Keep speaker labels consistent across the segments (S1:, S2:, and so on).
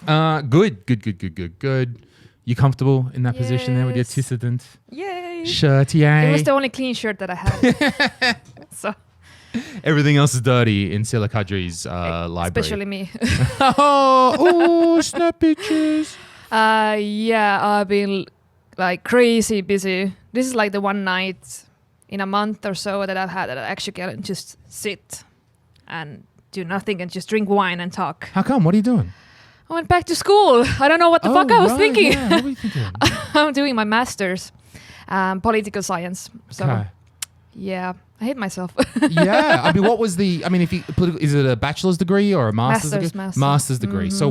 S1: Good. You comfortable in that position there with your tissident
S2: Yay.
S1: shirt? Yay.
S2: It was the only clean shirt that I had. So
S1: Everything else is dirty in Sille Kadri's library.
S2: especially me.
S1: oh, snap pictures.
S2: Yeah, I've been like crazy busy. This is like the one night in a month or so that I've had that I actually can just sit and do nothing and just drink wine and talk.
S1: How come? What are you doing?
S2: I went back to school. I don't know what the fuck I was thinking.
S1: Yeah. What were you thinking?
S2: I'm doing my master's, political science. So
S1: Okay.
S2: yeah, I hate myself.
S1: Yeah. I mean, what was the? I mean, is it a bachelor's degree or a master's degree? Master's degree. So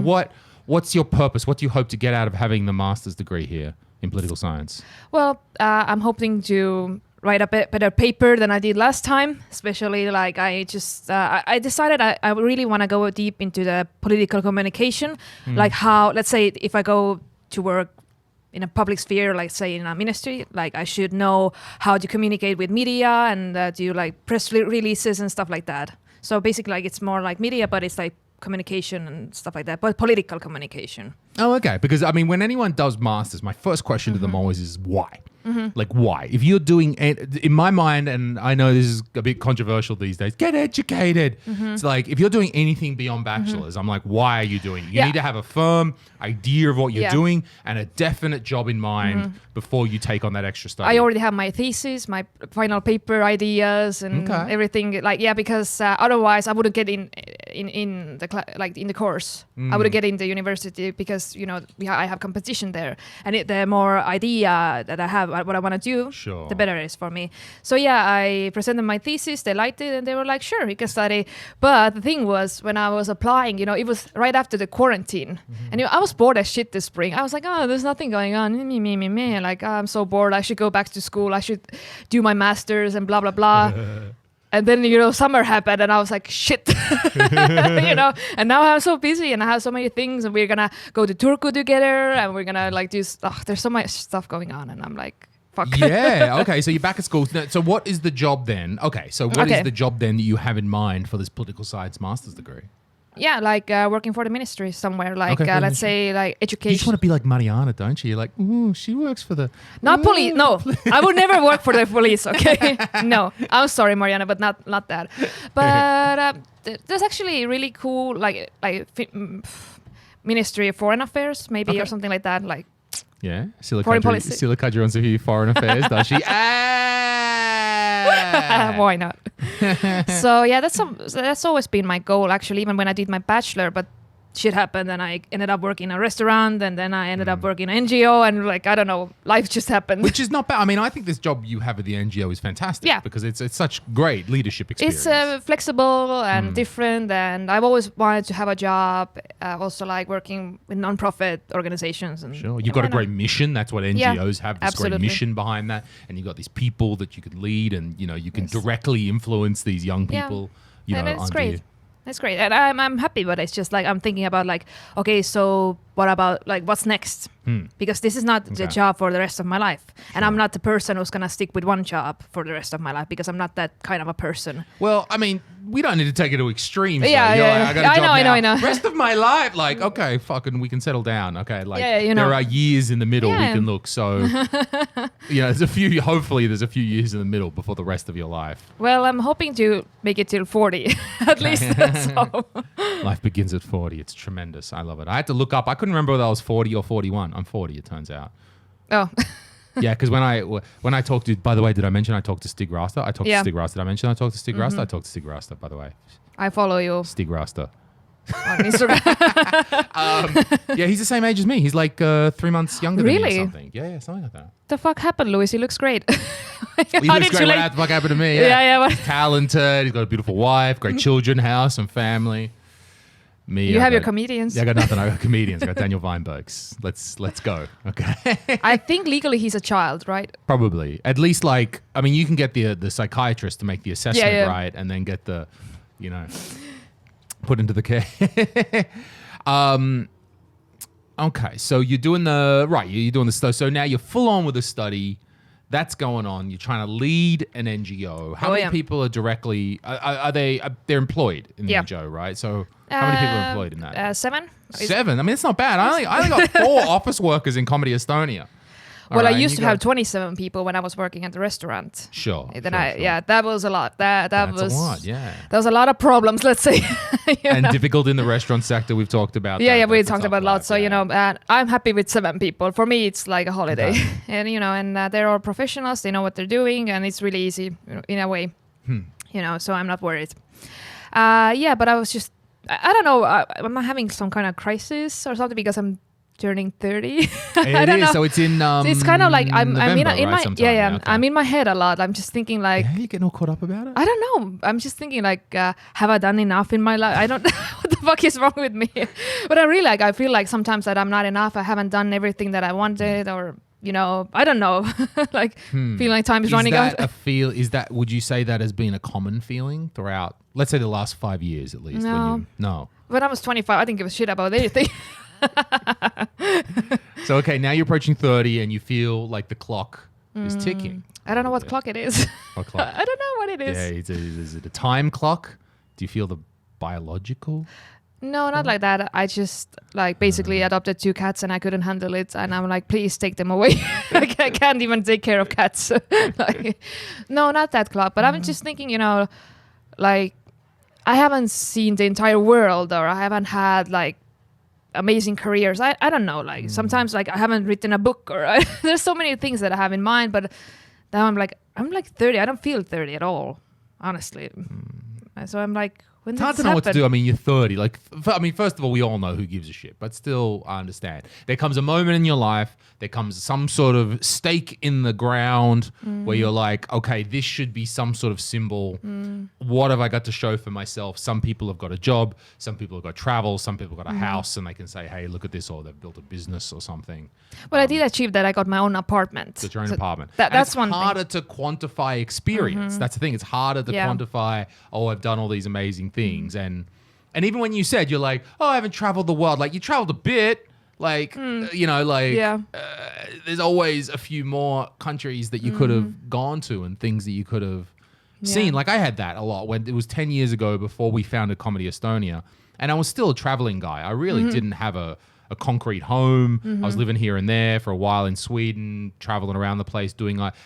S1: what's your purpose? What do you hope to get out of having the master's degree here in political science?
S2: Well, I'm hoping to write a better paper than I did last time. Especially like I decided I really want to go deep into the political communication, like how, let's say, if I go to work in a public sphere, like say in a ministry, like I should know how to communicate with media and do like press releases and stuff like that. So basically, like it's more like media, but it's like communication and stuff like that, but political communication.
S1: Oh, okay. Because I mean, when anyone does masters, my first question to them always is why? Like why? If you're doing, in my mind, and I know this is a bit controversial these days, get educated. It's like, if you're doing anything beyond bachelor's, I'm like, why are you doing it? You need to have a firm idea of what you're doing and a definite job in mind before you take on that extra study.
S2: I already have my thesis, my final paper ideas and everything. Like, yeah, because otherwise I wouldn't get in the course. I wouldn't get in the university because, you know, I have competition there. And the more idea that I have, what I want to do, the better it is for me. So yeah, I presented my thesis, they liked it, and they were like, sure, you can study. But the thing was, when I was applying, you know, it was right after the quarantine. And I was bored as shit this spring. I was like, oh, there's nothing going on. Me. Like, I'm so bored. I should go back to school. I should do my master's and blah, blah, blah. And then, you know, summer happened and I was like, shit, you know, and now I'm so busy and I have so many things and we're going to go to Turku together and we're going to like do stuff. There's so much stuff going on and I'm like, fuck.
S1: Yeah. Okay. So you're back at school. So what is the job then? Okay. So what is the job then that you have in mind for this political science master's degree?
S2: Yeah, like working for the ministry somewhere, like let's say like education.
S1: You just want to be like Mariana, don't you? You're like, ooh, she works for the...
S2: Not police, no. I would never work for the police, okay? No, I'm sorry, Mariana, but not that. But there's actually really cool, like Ministry of Foreign Affairs, maybe, or something like that. Like,
S1: yeah, Sille Kadri wants to hear foreign affairs, does she?
S2: Why not? So yeah, that's always been my goal, actually, even when I did my bachelor, but shit happened and I ended up working in a restaurant and then I ended up working in an NGO and like, I don't know, life just happened.
S1: Which is not bad. I mean, I think this job you have at the NGO is fantastic because it's such great leadership experience.
S2: It's flexible and different, and I've always wanted to have a job, also like working with non-profit organizations. And
S1: sure, you've got a great mission. That's what NGOs have, this great mission behind that. And you've got these people that you can lead and, you know, you can directly influence these young people. You know,
S2: and it's great. That's great. And I'm happy, but it's just like I'm thinking about like, okay, so what about like what's next? Because this is not the job for the rest of my life. And I'm not the person who's going to stick with one job for the rest of my life because I'm not that kind of a person.
S1: Well, I mean, we don't need to take it to extremes.
S2: Yeah,
S1: I got a job
S2: I know.
S1: Rest of my life, like, okay, fucking, we can settle down. Okay, like,
S2: you know.
S1: there are years in the middle we can look. So, you know, hopefully there's a few years in the middle before the rest of your life.
S2: Well, I'm hoping to make it till 40, at least. So.
S1: Life begins at 40. It's tremendous. I love it. I had to look up. I couldn't remember whether I was 40 or 41. I'm 40, it turns out.
S2: Oh.
S1: Yeah, because when I talked to, by the way, did I mention I talked to Stig Rasta? I talked to Stig Rasta. Did I mention I talked to Stig Rasta? I talked to Stig Rasta, by the way.
S2: I follow you.
S1: Stig Rasta.
S2: On Instagram.
S1: Yeah, he's the same age as me. He's like 3 months younger than me or something. Yeah, something like that.
S2: The fuck happened, Louis? He looks great.
S1: He looks great. What the fuck happened to me?
S2: Yeah.
S1: He's talented. He's got a beautiful wife, great children, house and family. Me,
S2: you have your comedians.
S1: Yeah, I got nothing. I got comedians. I got Daniel Weinbergs. Let's go. Okay.
S2: I think legally he's a child, right? Probably.
S1: At least, like, I mean, you can get the psychiatrist to make the assessment right, and then get the, you know, put into the care. Okay, so you're doing the stuff. So now you're full on with the study. That's going on. You're trying to lead an NGO. How many people are directly? They're employed in the NGO, right? So how many people are employed in that?
S2: 7.
S1: 7. I mean, it's not bad. I only got 4 office workers in Comedy Estonia.
S2: Well, I used to have 27 people when I was working at the restaurant.
S1: Sure.
S2: Then that was a lot. That's
S1: a lot, yeah.
S2: There was a lot of problems, let's say.
S1: And difficult in the restaurant sector, we've talked about.
S2: Yeah, we talked about a lot. So, I'm happy with 7 people. For me, it's like a holiday. Okay. And they're all professionals. They know what they're doing. And it's really easy in a way, so I'm not worried. But I was just, I don't know, am I having some kind of crisis or something because I'm turning 30. I don't know.
S1: So it's in
S2: it's kind of like I'm in my
S1: okay.
S2: I'm in my head a lot. I'm just thinking like,
S1: you getting all caught up about it?
S2: I don't know. I'm just thinking like, have I done enough in my life? I don't know what the fuck is wrong with me. But I feel like sometimes that I'm not enough. I haven't done everything that I wanted, or I don't know. Like feeling like time is running out.
S1: Would you say that has been a common feeling throughout, let's say, the last 5 years at least?
S2: No. When I was 25, I didn't give a shit about anything.
S1: So okay, now you're approaching 30 and you feel like the clock is ticking.
S2: I don't know what clock it is.
S1: What clock?
S2: I don't know what it is.
S1: Yeah, is it a time clock? Do you feel the biological?
S2: No, not like that. I just basically adopted 2 cats and I couldn't handle it, and I'm like, please take them away. I can't even take care of cats. No, not that clock. But I'm just thinking, I haven't seen the entire world, or I haven't had amazing careers. I don't know. Sometimes I haven't written a book, or there's so many things that I have in mind. But now I'm 30. I don't feel 30 at all, honestly. So I'm like, when
S1: it's hard to know what to do. I mean, you're 30. First of all, we all know who gives a shit, but still, I understand. There comes a moment in your life, there comes some sort of stake in the ground where you're like, okay, this should be some sort of symbol. What have I got to show for myself? Some people have got a job, some people have got travel, some people have got a house, and they can say, hey, look at this, or they've built a business or something.
S2: Well, I did achieve that. I got my own apartment.
S1: Got your own apartment.
S2: That's one thing.
S1: It's harder to quantify experience. That's the thing. It's harder to quantify, I've done all these amazing things. And even when you said, you're like, I haven't traveled the world. You traveled a bit. There's always a few more countries that you could have gone to and things that you could have seen. I had that a lot when it was 10 years ago before we founded Comedy Estonia. And I was still a traveling guy. I really didn't have a concrete home. I was living here and there for a while in Sweden, traveling around the place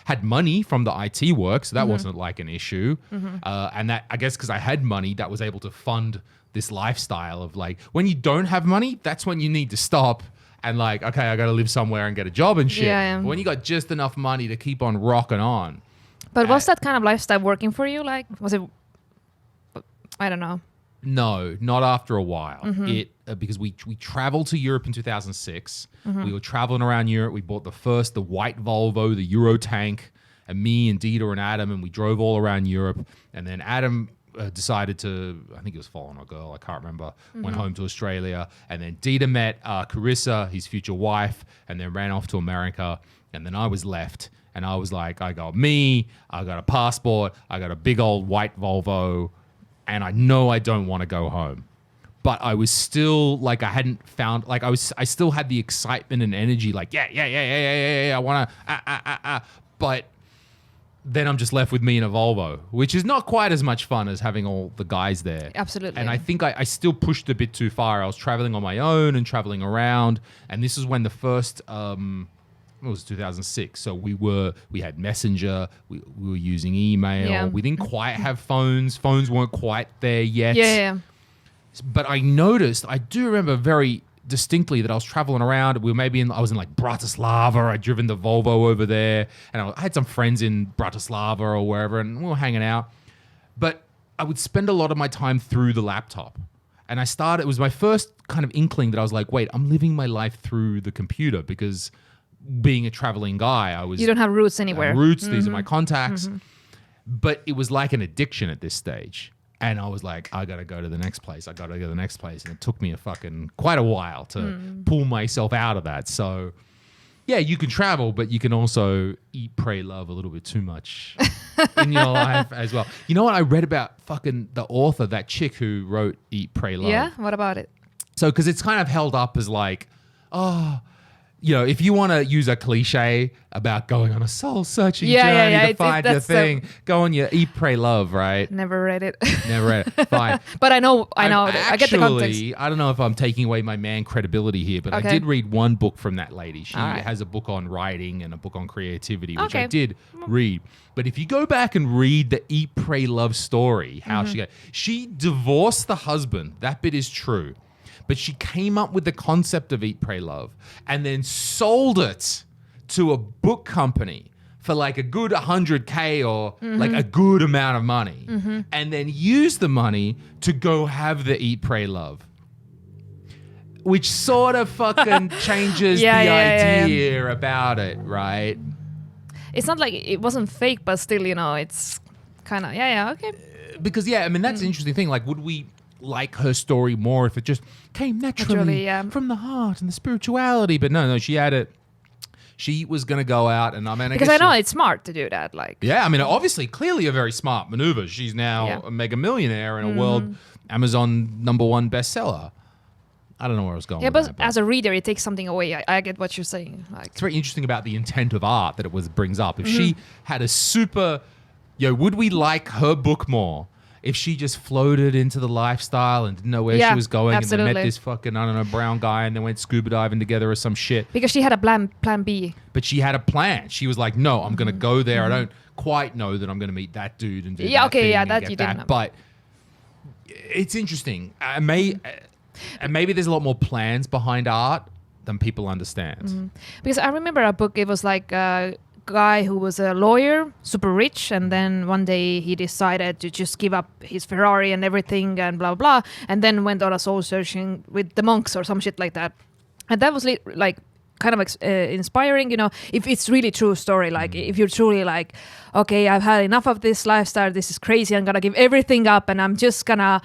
S1: had money from the IT work. So that wasn't an issue. And that, I guess, because I had money, that was able to fund this lifestyle of when you don't have money, that's when you need to stop and okay, I got to live somewhere and get a job and shit.
S2: Yeah.
S1: But when you got just enough money to keep on rocking on.
S2: But was that kind of lifestyle working for you? Was it, I don't know.
S1: No, not after a while. Because we traveled to Europe in 2006. We were traveling around Europe. We bought the white Volvo, the Euro tank, and me and Dieter and Adam, and we drove all around Europe. And then Adam decided to, I think he was following a girl, I can't remember, went home to Australia. And then Dieter met Carissa, his future wife, and then ran off to America. And then I was left. And I was like, I got a passport, I got a big old white Volvo, and I know I don't want to go home. But I was still I hadn't found, I still had the excitement and energy, I want to, but then I'm just left with me in a Volvo, which is not quite as much fun as having all the guys there.
S2: Absolutely.
S1: And I think I still pushed a bit too far. I was traveling on my own and traveling around. And this is when the first, it was 2006. So we had Messenger. We were using email.
S2: Yeah.
S1: We didn't quite have phones. Phones weren't quite there yet.
S2: Yeah.
S1: But I do remember very distinctly that I was traveling around. I was in Bratislava. I'd driven the Volvo over there, and I had some friends in Bratislava or wherever, and we were hanging out. But I would spend a lot of my time through the laptop. And it was my first kind of inkling that I was like, wait, I'm living my life through the computer, because being a traveling guy,
S2: you don't have roots anywhere.
S1: These are my contacts. But it was like an addiction at this stage. And I was like, I got to go to the next place. I got to go to the next place. And it took me quite a while to pull myself out of that. So, yeah, you can travel, but you can also eat, pray, love a little bit too much in your life as well. You know what? I read about the author, that chick who wrote Eat, Pray, Love.
S2: Yeah? What about it?
S1: So, because it's kind of held up as if you want to use a cliche about going on a soul-searching journey to find your thing, go on your Eat, Pray, Love, right?
S2: Never read it.
S1: Never read it. Fine.
S2: But I know. I get the context.
S1: I don't know if I'm taking away my man credibility here, but I did read one book from that lady. She has a book on writing and a book on creativity, which I did read. But if you go back and read the Eat, Pray, Love story, how she divorced the husband. That bit is true. But she came up with the concept of Eat, Pray, Love and then sold it to a book company for like a good 100K or like a good amount of money and then used the money to go have the Eat, Pray, Love. Which sort of fucking changes the idea about it, right?
S2: It's not like it wasn't fake, but still, it's kind of, okay.
S1: Because, that's an interesting thing. Like, would we like her story more if it just came naturally from the heart and the spirituality? But no, she had it. She was going to go out and
S2: because I know it's smart to do that.
S1: Obviously, clearly a very smart maneuver. She's now a mega millionaire and a world Amazon #1 bestseller. I don't know where I was going with that, but
S2: as a reader, it takes something away. I get what you're saying.
S1: It's very interesting about the intent of art that it brings up. If she had a super, would we like her book more if she just floated into the lifestyle and didn't know where she was going and then met this fucking, I don't know, brown guy and then went scuba diving together or some shit?
S2: Because she had a plan B.
S1: But she had a plan. She was like, no, I'm going to go there. I don't quite know that I'm going to meet that dude and do that thing and
S2: that
S1: get
S2: you
S1: that.
S2: didn't know.
S1: But it's interesting. And maybe there's a lot more plans behind art than people understand.
S2: Because I remember a book, it was like a guy who was a lawyer, super rich, and then one day he decided to just give up his Ferrari and everything and blah, blah, and then went on a soul searching with the monks or some shit like that. And that was like kind of inspiring, if it's really true story, like if you're truly like, okay, I've had enough of this lifestyle, this is crazy, I'm gonna give everything up and I'm just gonna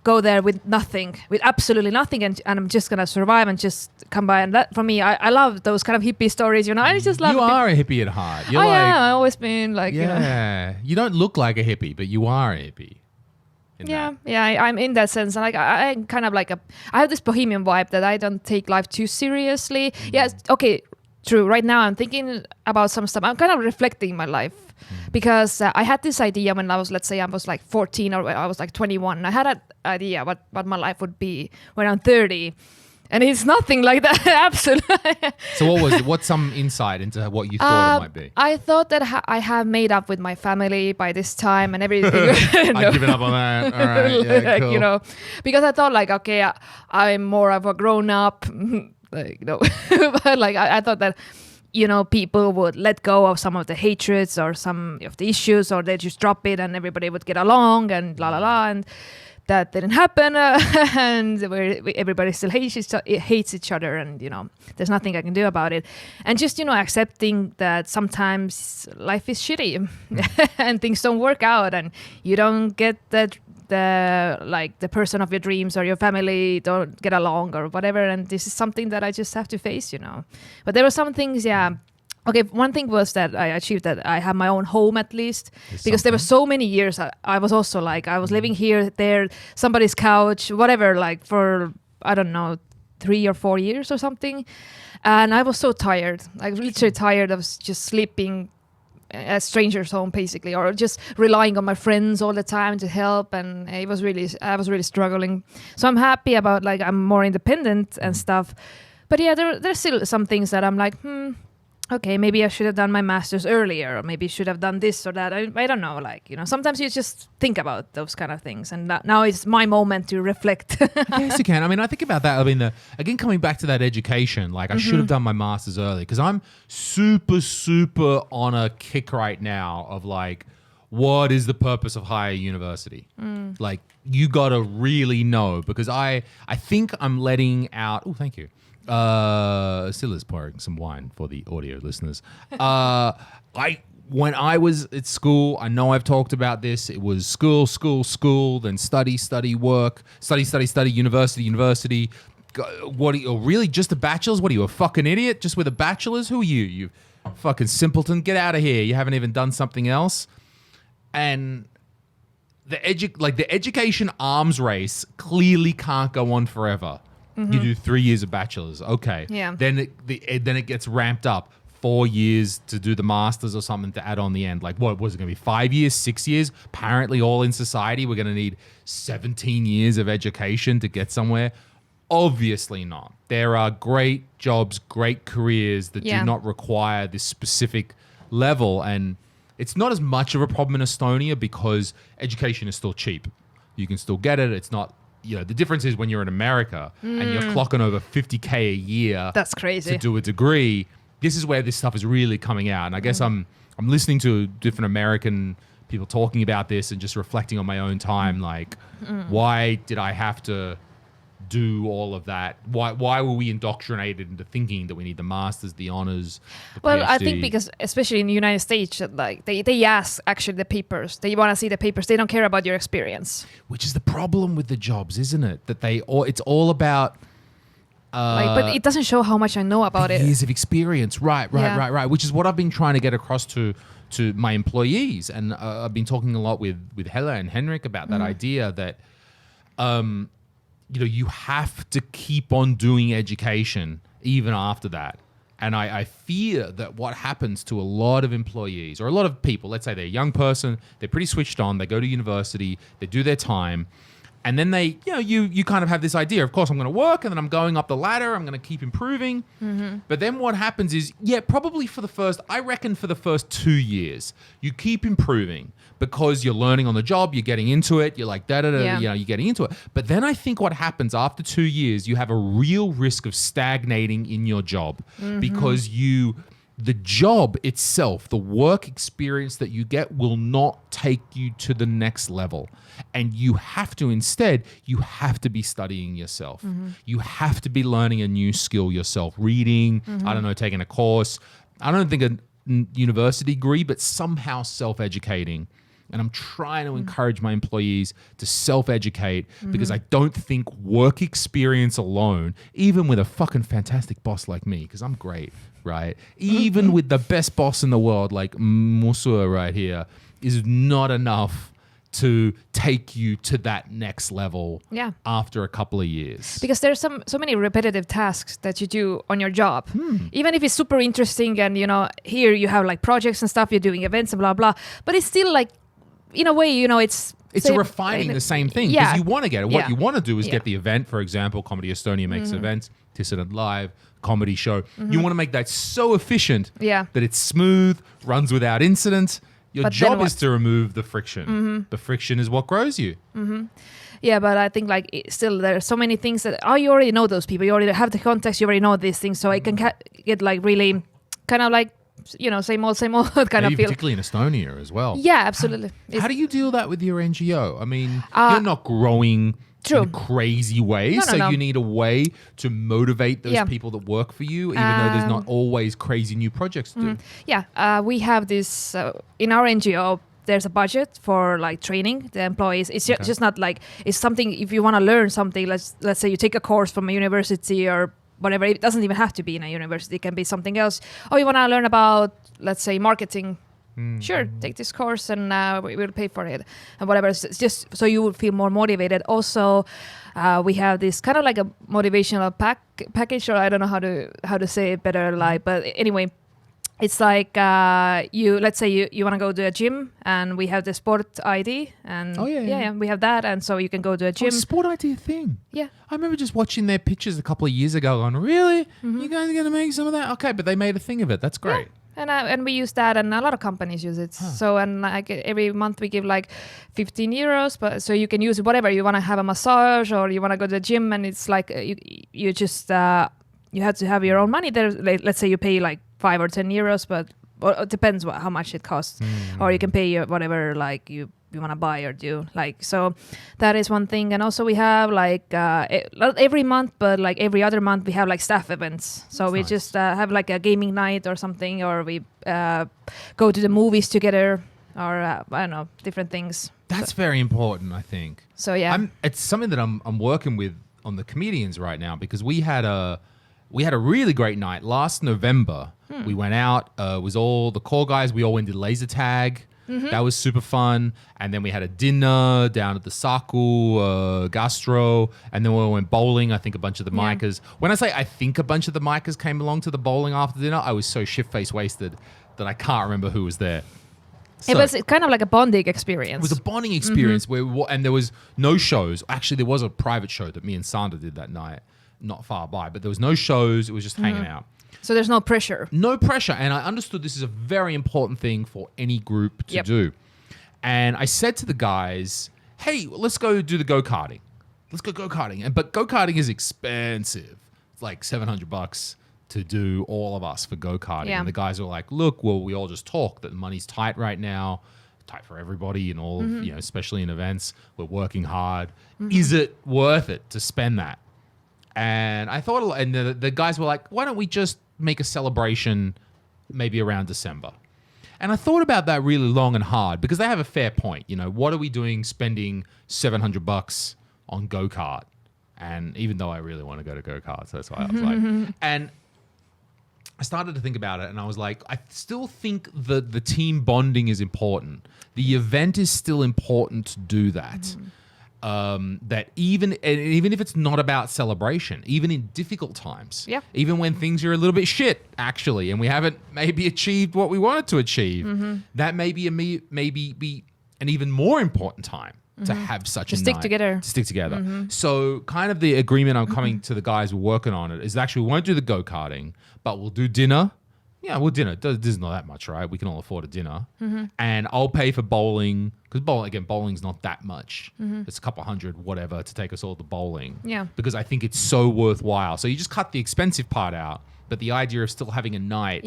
S2: go there with nothing, with absolutely nothing, and I'm just gonna survive and just come by. And that, for me, I love those kind of hippie stories. I just love.
S1: You are a hippie at heart. You're
S2: I've always been like.
S1: You don't look like a hippie, but you are a hippie.
S2: I'm in that sense. Like I'm kind of like I have this bohemian vibe that I don't take life too seriously. Yes, okay, true. Right now I'm thinking about some stuff. I'm kind of reflecting my life. Because I had this idea when I was, let's say I was like 14 or I was like 21. I had an idea what my life would be when I'm 30. And it's nothing like that. Absolutely.
S1: So what's some insight into what you thought it might be?
S2: I thought that I have made up with my family by this time and everything.
S1: I've given up on that. All right. Cool.
S2: Because I thought like, okay, I'm more of a grown up. But like I thought that, people would let go of some of the hatreds or some of the issues, or they just drop it and everybody would get along and la la la. And that didn't happen. And everybody still hates each other. And, there's nothing I can do about it. And just, accepting that sometimes life is shitty and things don't work out and you don't get the person of your dreams or your family don't get along or whatever, and this is something that I just have to face, But there were some things, okay, one thing was that I achieved that I have my own home at least, because there were so many years I was also like, I was living here, there, somebody's couch, whatever, like for, I don't know, 3 or 4 years or something. And I was so tired, like literally tired of just sleeping a stranger's home basically, or just relying on my friends all the time to help, and I was really struggling. So I'm happy about like I'm more independent and stuff, but there's still some things that I'm like okay, maybe I should have done my master's earlier, or maybe should have done this or that. I don't know, like, sometimes you just think about those kind of things, and now it's my moment to reflect.
S1: Yes, you can. I mean, I think about that. I mean, again, coming back to that education, like I should have done my master's early, because I'm super, super on a kick right now of like, what is the purpose of higher university? Like, you got to really know, because I think I'm letting out, oh, thank you. Sille's pouring some wine for the audio listeners. When I was at school, I know I've talked about this. It was school, then study, work, study, university. What are you, really just a bachelor's? What are you, a fucking idiot? Just with a bachelor's? Who are you? You fucking simpleton. Get out of here. You haven't even done something else. And the education arms race clearly can't go on forever. You do 3 years of bachelor's. Okay.
S2: Yeah.
S1: Then it gets ramped up. 4 years to do the masters or something to add on the end. Like, what was it going to be? 5 years, 6 years? Apparently, all in society, we're going to need 17 years of education to get somewhere. Obviously not. There are great jobs, great careers that do not require this specific level. And it's not as much of a problem in Estonia because education is still cheap. You can still get it. It's not, the difference is when you're in America and you're clocking over 50K a year.
S2: That's crazy.
S1: To do a degree. This is where this stuff is really coming out. And I guess I'm listening to different American people talking about this and just reflecting on my own time. Like, why did I have to do all of that? Why were we indoctrinated into thinking that we need the masters, the honors, the
S2: Well,
S1: PhD?
S2: I think because especially in the United States, like they ask actually the papers. They want to see the papers. They don't care about your experience.
S1: Which is the problem with the jobs, isn't it? That it's all about...
S2: but it doesn't show how much I know about it.
S1: Years of experience, right. Which is what I've been trying to get across to my employees, and I've been talking a lot with Hella and Henrik about that idea that, you have to keep on doing education even after that. And I fear that what happens to a lot of employees or a lot of people, let's say they're a young person, they're pretty switched on, they go to university, they do their time. And then they, you kind of have this idea, of course, I'm going to work and then I'm going up the ladder. I'm going to keep improving. But then what happens is, probably for the first 2 years, you keep improving because you're learning on the job, you're getting into it, you're like, you're getting into it. But then I think what happens after 2 years, you have a real risk of stagnating in your job because the job itself, the work experience that you get will not take you to the next level. And you have to be studying yourself. You have to be learning a new skill yourself, reading, I don't know, taking a course. I don't think a university degree, but somehow self-educating. And I'm trying to encourage my employees to self-educate because I don't think work experience alone, even with a fucking fantastic boss like me, because I'm great, right? Even with the best boss in the world, like Musua right here, is not enough to take you to that next level after a couple of years.
S2: Because there's so many repetitive tasks that you do on your job. Even if it's super interesting and, here you have like projects and stuff, you're doing events and blah, blah. But it's still like, in a way, it's
S1: a refining the same thing because you want to get it. What you want to do is get the event. For example, Comedy Estonia makes events, Dissident Live, comedy show. You want to make that so efficient that it's smooth, runs without incident. Your job is to remove the friction. The friction is what grows you.
S2: Yeah, but I think still there are so many things that you already know those people. You already have the context. You already know these things. So I can get like really kind of like, same old kind of feel.
S1: Particularly in Estonia as well.
S2: Yeah, absolutely.
S1: How do you deal that with your NGO? I mean, you're not growing in a crazy way, you need a way to motivate those people that work for you, even though there's not always crazy new projects to do.
S2: Yeah, we have this in our NGO. There's a budget for like training the employees. It's just not like it's something. If you want to learn something, let's say you take a course from a university or whatever. It doesn't even have to be in a university. It can be something else. Oh, you want to learn about, let's say, marketing. Sure, take this course and we will pay for it and whatever. It's just so you will feel more motivated. Also, we have this kind of like a motivational package, or I don't know how to say it better. But anyway, it's like let's say you want to go to a gym and we have the sport ID and we have that, and so you can go to a gym.
S1: Sport ID a thing?
S2: Yeah,
S1: I remember just watching their pictures a couple of years ago. Going, really? You guys are going to make some of that? Okay, but they made a thing of it. That's great.
S2: Yeah. And we use that, and a lot of companies use it. So, and like every month we give like 15 euros, but so you can use it whatever you want to have a massage or you want to go to the gym, and it's like you just you have to have your own money there. Let's say you pay like 5 or 10 euros, but it depends how much it costs, or you can pay whatever like you want to buy or do. Like, so that is one thing. And also we have like not every month, but like every other month we have like staff events. So we just have like a gaming night or something, or we go to the movies together, or I don't know, different things.
S1: That's very important, I think.
S2: So yeah,
S1: it's something that I'm working with on the comedians right now, because we had a really great night last November. We went out, it was all the core guys. We all went to laser tag. That was super fun. And then we had a dinner down at the Saku Gastro. And then we went bowling. I think a bunch of the micers. When I say I think a bunch of the micers came along to the bowling after dinner, I was so shit-faced wasted that I can't remember who was there. So,
S2: it was kind of like a bonding experience.
S1: It was a bonding experience and there was no shows. Actually, there was a private show that me and Sandra did that night, not far by, but there was no shows. It was just hanging out.
S2: So there's no pressure.
S1: No pressure. And I understood this is a very important thing for any group to do. And I said to the guys, hey, let's go do the go-karting. Let's go go-karting. But go-karting is expensive. It's like $700 to do all of us for go-karting. And the guys were like, look, well, we all just talk that the money's tight right now, tight for everybody and all, you know, especially in events. We're working hard. Is it worth it to spend that? And I thought, and the guys were like, why don't we just make a celebration maybe around December? And I thought about that really long and hard because they have a fair point. You know, what are we doing spending $700 on go-kart? And even though I really want to go to go-kart, so that's why I was like, and I started to think about it and I was like, I still think that the team bonding is important. The event is still important to do that. That even if it's not about celebration, even in difficult times, even when things are a little bit shit, actually, and we haven't maybe achieved what we wanted to achieve, that may be an even more important time to have such a
S2: stick
S1: night.
S2: Together.
S1: To stick together. So kind of the agreement I'm coming to the guys who are working on it is actually we won't do the go-karting, but we'll do dinner. Yeah, well, dinner. This is not that much, right? We can all afford a dinner. And I'll pay for bowling because bowling's not that much. It's a couple hundred, whatever, to take us all to bowling.
S2: Yeah.
S1: Because I think it's so worthwhile. So you just cut the expensive part out, but the idea of still having a night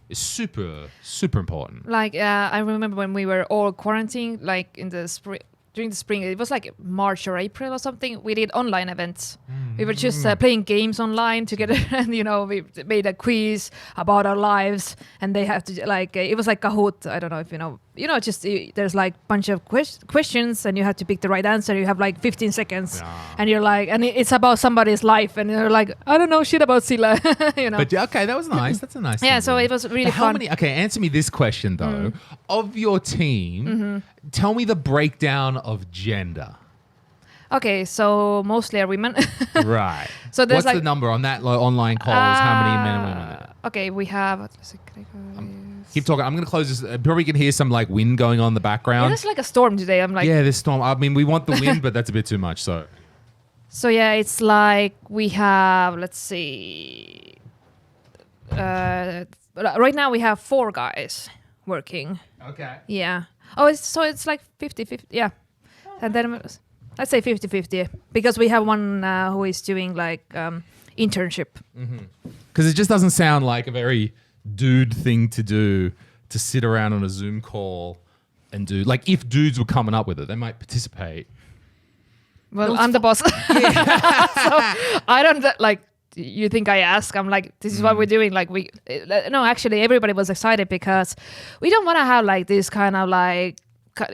S1: is super, super important.
S2: Like, I remember when we were all quarantined, like in the spring. During the spring, it was like March or April or something. We did online events. We were just playing games online together, and you know, we made a quiz about our lives, and they have to like it was like Kahoot. I don't know if you know. Just there's like bunch of questions, and you have to pick the right answer. You have like 15 seconds, and you're like, and it's about somebody's life, and you're like, I don't know shit about Sille, you know.
S1: But okay, that was nice. That's a nice.
S2: Yeah,
S1: thing.
S2: so it was really fun.
S1: Okay, answer me this question though: of your team, tell me the breakdown of gender.
S2: Okay, so mostly are women.
S1: Right.
S2: So there's
S1: what's the number on that online calls? How many men and women?
S2: Okay, we have.
S1: Keep talking. I'm going to close this. Probably can hear some like wind going on in the background.
S2: Yeah, there's like a storm today. I'm like.
S1: Yeah, there's storm. I mean, we want the wind, but that's a bit too much. So.
S2: So yeah, it's like we have. Let's see. Right now we have 4 guys working.
S1: Okay.
S2: Yeah. Oh, it's like 50-50. Yeah. And then let's say 50-50 because we have one who is doing like internship.
S1: Because it just doesn't sound like a very dude thing to do, to sit around on a Zoom call and do. Like if dudes were coming up with it, they might participate.
S2: Well, I'm the boss. So I don't like. You think I ask? I'm like, this is what we're doing. Like no, actually, everybody was excited because we don't want to have like this kind of like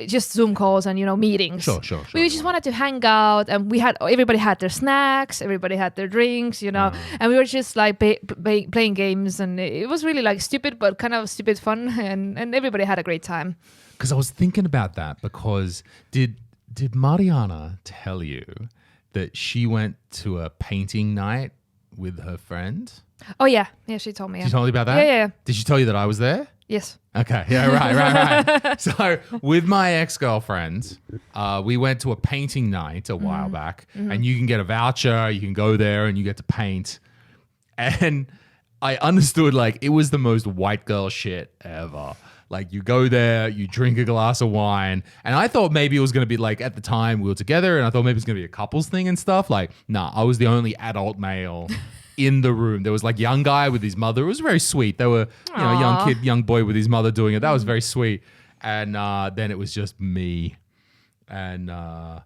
S2: just Zoom calls and meetings.
S1: Sure.
S2: We just wanted to hang out, and everybody had their snacks, everybody had their drinks, and we were just like playing games, and it was really like stupid, but kind of stupid fun, and everybody had a great time.
S1: Because I was thinking about that because did Mariana tell you that she went to a painting night with her friend?
S2: Oh yeah, she told me.
S1: She told you about that?
S2: Yeah.
S1: Did she tell you that I was there?
S2: Yes.
S1: Okay. Yeah. Right. So with my ex-girlfriend, we went to a painting night a while back, and you can get a voucher. You can go there and you get to paint. And I understood like it was the most white girl shit ever. Like you go there, you drink a glass of wine, and I thought maybe it was going to be like at the time we were together, and I thought maybe it's going to be a couples thing and stuff. Like, nah, I was the only adult male in the room. There was like young guy with his mother. It was very sweet. There were young boy with his mother doing it. That was very sweet. And then it was just me. And I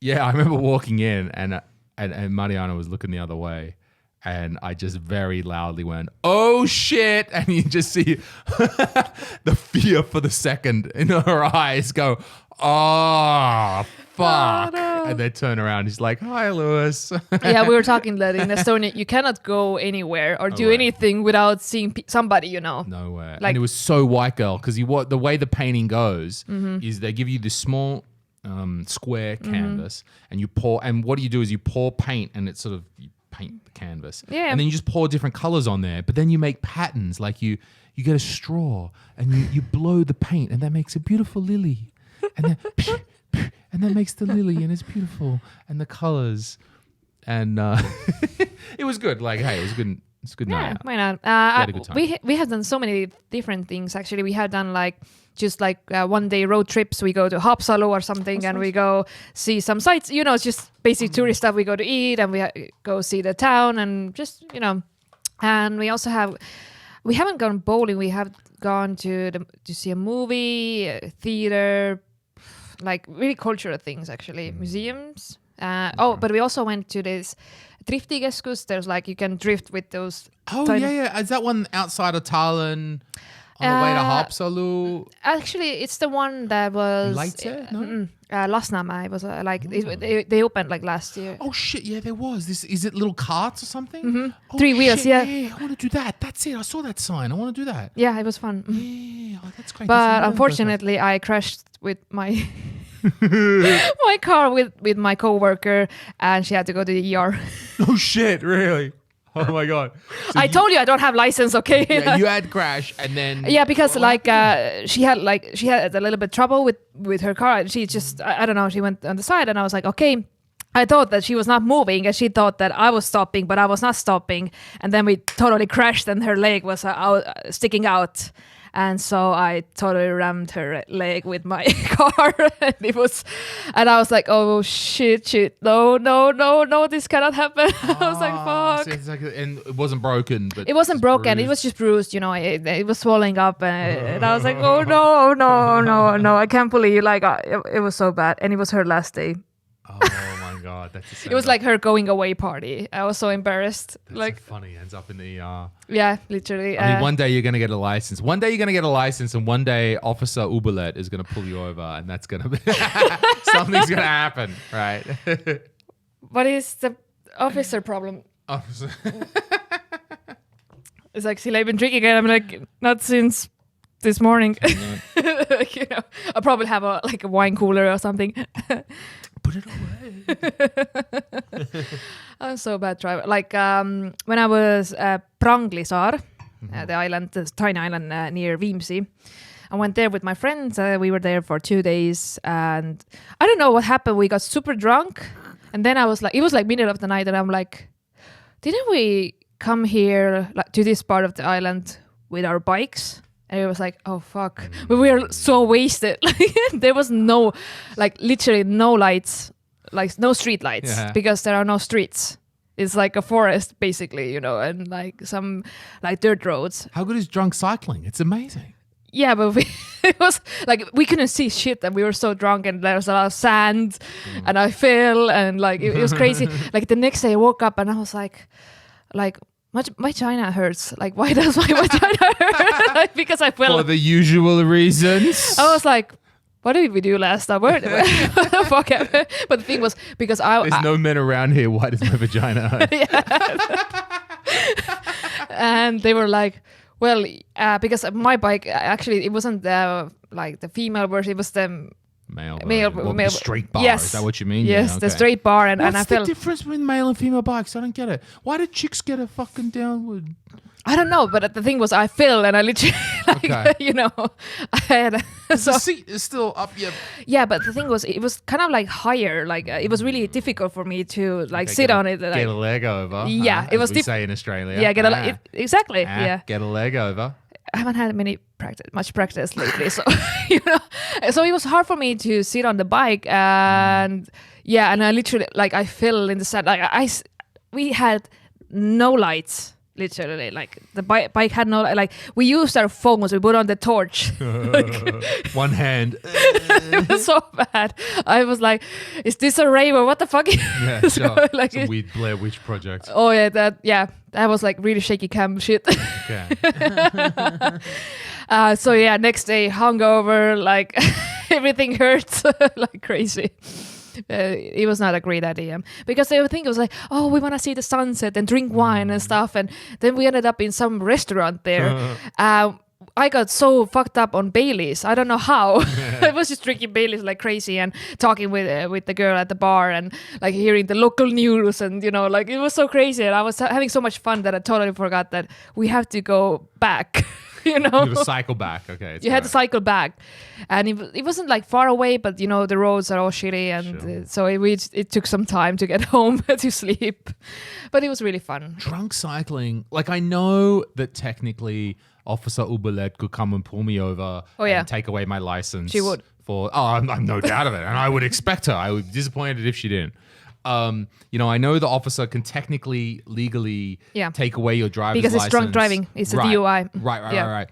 S1: remember walking in and Mariana was looking the other way. And I just very loudly went, oh shit. And you just see the fear for the second in her eyes go, oh, fuck.
S2: no.
S1: And they turn around. He's like, hi, Lewis.
S2: Yeah, we were talking that in Estonia, you cannot go anywhere or do
S1: way.
S2: anything without seeing somebody,
S1: No way.
S2: Like-
S1: And it was so white girl because the way the painting goes is they give you this small square canvas and you pour, and what you do is you pour paint and it's sort of, you paint the canvas.
S2: Yeah.
S1: And then you just pour different colors on there, but then you make patterns, like you get a straw and you blow the paint and that makes a beautiful lily. And then and that makes the lily and it's beautiful and the colors. And it was good. Like, hey, it was good. It's a good night.
S2: Yeah,
S1: out.
S2: why not?
S1: had a good time.
S2: We have done so many different things. Actually, we have done just 1 day road trips. We go to Haapsalu or something, and we go see some sites. It's just basic tourist stuff. We go to eat, and we go see the town, and just And we also we haven't gone bowling. We have gone to see a movie, theater, like really cultural things actually, museums. But we also went to this driftikeskus. There's you can drift with those.
S1: Oh, yeah. Is that one outside of Tallinn on the way to Haapsalu?
S2: Actually, it's the one that was...
S1: Later? No?
S2: Lasnamäe. It was they opened last year.
S1: Oh, shit. Yeah, there was. Is it little carts or something?
S2: Mm-hmm.
S1: Oh,
S2: 3 wheels,
S1: shit,
S2: yeah.
S1: I want to do that. That's it. I saw that sign. I want to do that.
S2: Yeah, it was fun.
S1: Yeah. Oh, that's great.
S2: But unfortunately, I crashed with my... my car with my coworker, and she had to go to the ER.
S1: Oh shit! Really? Oh my god! So
S2: I told you I don't have license. Okay.
S1: Yeah, you had crash, and then
S2: because she had a little bit trouble with her car. And she just I don't know. She went on the side, and I was like, okay. I thought that she was not moving, and she thought that I was stopping, but I was not stopping. And then we totally crashed, and her leg was sticking out. And so I totally rammed her leg with my car, and I was like, "Oh shit! No! This cannot happen." I was like, "Fuck!"
S1: So it's and it wasn't broken, but
S2: it wasn't broken.
S1: bruised.
S2: It was just bruised. It was swelling up, and I was like, "Oh no! I can't believe it was so bad." And it was her last day.
S1: Oh my god, that's
S2: It was like her going away party. I was so embarrassed.
S1: That's so funny. Ends up in the ER.
S2: Yeah, literally.
S1: I mean, one day you're gonna get a license. One day you're gonna get a license, and one day Officer Uberlet is gonna pull you over, and that's gonna be something's gonna happen, right?
S2: What is the officer problem?
S1: Officer.
S2: It's like, Sille, I've been drinking, and I'm like, not since this morning. I'll probably have a wine cooler or something.
S1: Put it away.
S2: I'm so bad driver. When I was Pranglisar, the island, the tiny island near Viimsi, I went there with my friends. We were there for 2 days, and I don't know what happened. We got super drunk, and then I was like, it was middle of the night, and I'm like, didn't we come here to this part of the island with our bikes? And it was like, oh fuck, but we were so wasted. There was literally no lights, no street lights, because there are no streets. It's like a forest basically, and some dirt roads.
S1: How good is drunk cycling? It's amazing.
S2: Yeah, but it was we couldn't see shit, and we were so drunk, and there was a lot of sand, and I fell, and it was crazy. The next day I woke up and I was like. My vagina hurts. Why does my vagina hurt? Because I fell.
S1: For the usual reasons.
S2: I was like, what did we do last time? What the fuck happened? But the thing was, because
S1: There's no men around here. Why does my vagina hurt?
S2: And they were like, well, because my bike, actually, it wasn't the female version. It was the
S1: male
S2: the
S1: straight bar.
S2: Yes.
S1: Is that what you mean?
S2: Yes,
S1: yeah, okay.
S2: the straight bar. And I felt...
S1: What's the difference between male and female bikes? I don't get it. Why do chicks get a fucking downward?
S2: I don't know, but the thing was, I fell, and I literally, I had...
S1: The seat is still up your...
S2: Yeah, but the thing was, it was kind of higher. It was really difficult for me to sit on it.
S1: Get a leg over.
S2: Yeah, it was...
S1: we say in Australia.
S2: Yeah, exactly. Yeah.
S1: Get a leg over.
S2: I haven't had much practice lately, so so it was hard for me to sit on the bike, and and I literally I fell in the sand. We had no lights, literally. The bike had no we used our phones. We put on the torch.
S1: One hand.
S2: It was so bad. I was like, "Is this a rave or what the fuck?"
S1: Yeah, sure. Some weird Blair Witch project.
S2: Oh yeah, that was really shaky cam shit.
S1: Okay.
S2: So next day hungover, everything hurts like crazy. it was not a great idea because they would think it was like, oh, we want to see the sunset and drink wine and stuff. And then we ended up in some restaurant there. I got so fucked up on Baileys. I don't know how. I was just drinking Baileys like crazy and talking with the girl at the bar and like hearing the local news and like it was so crazy and I was having so much fun that I totally forgot that we have to go back. You
S1: have to cycle back. Okay,
S2: you had to cycle back, and it wasn't like far away, but the roads are all shitty, and so it took some time to get home to sleep, but it was really fun.
S1: Drunk cycling, like I know that technically Officer Uberlet could come and pull me over and take away my license.
S2: She would.
S1: I'm no doubt of it, and I would expect her. I would be disappointed if she didn't. I know the officer can technically, legally take away your driver's license.
S2: Because it's drunk driving. It's a DUI.
S1: Right.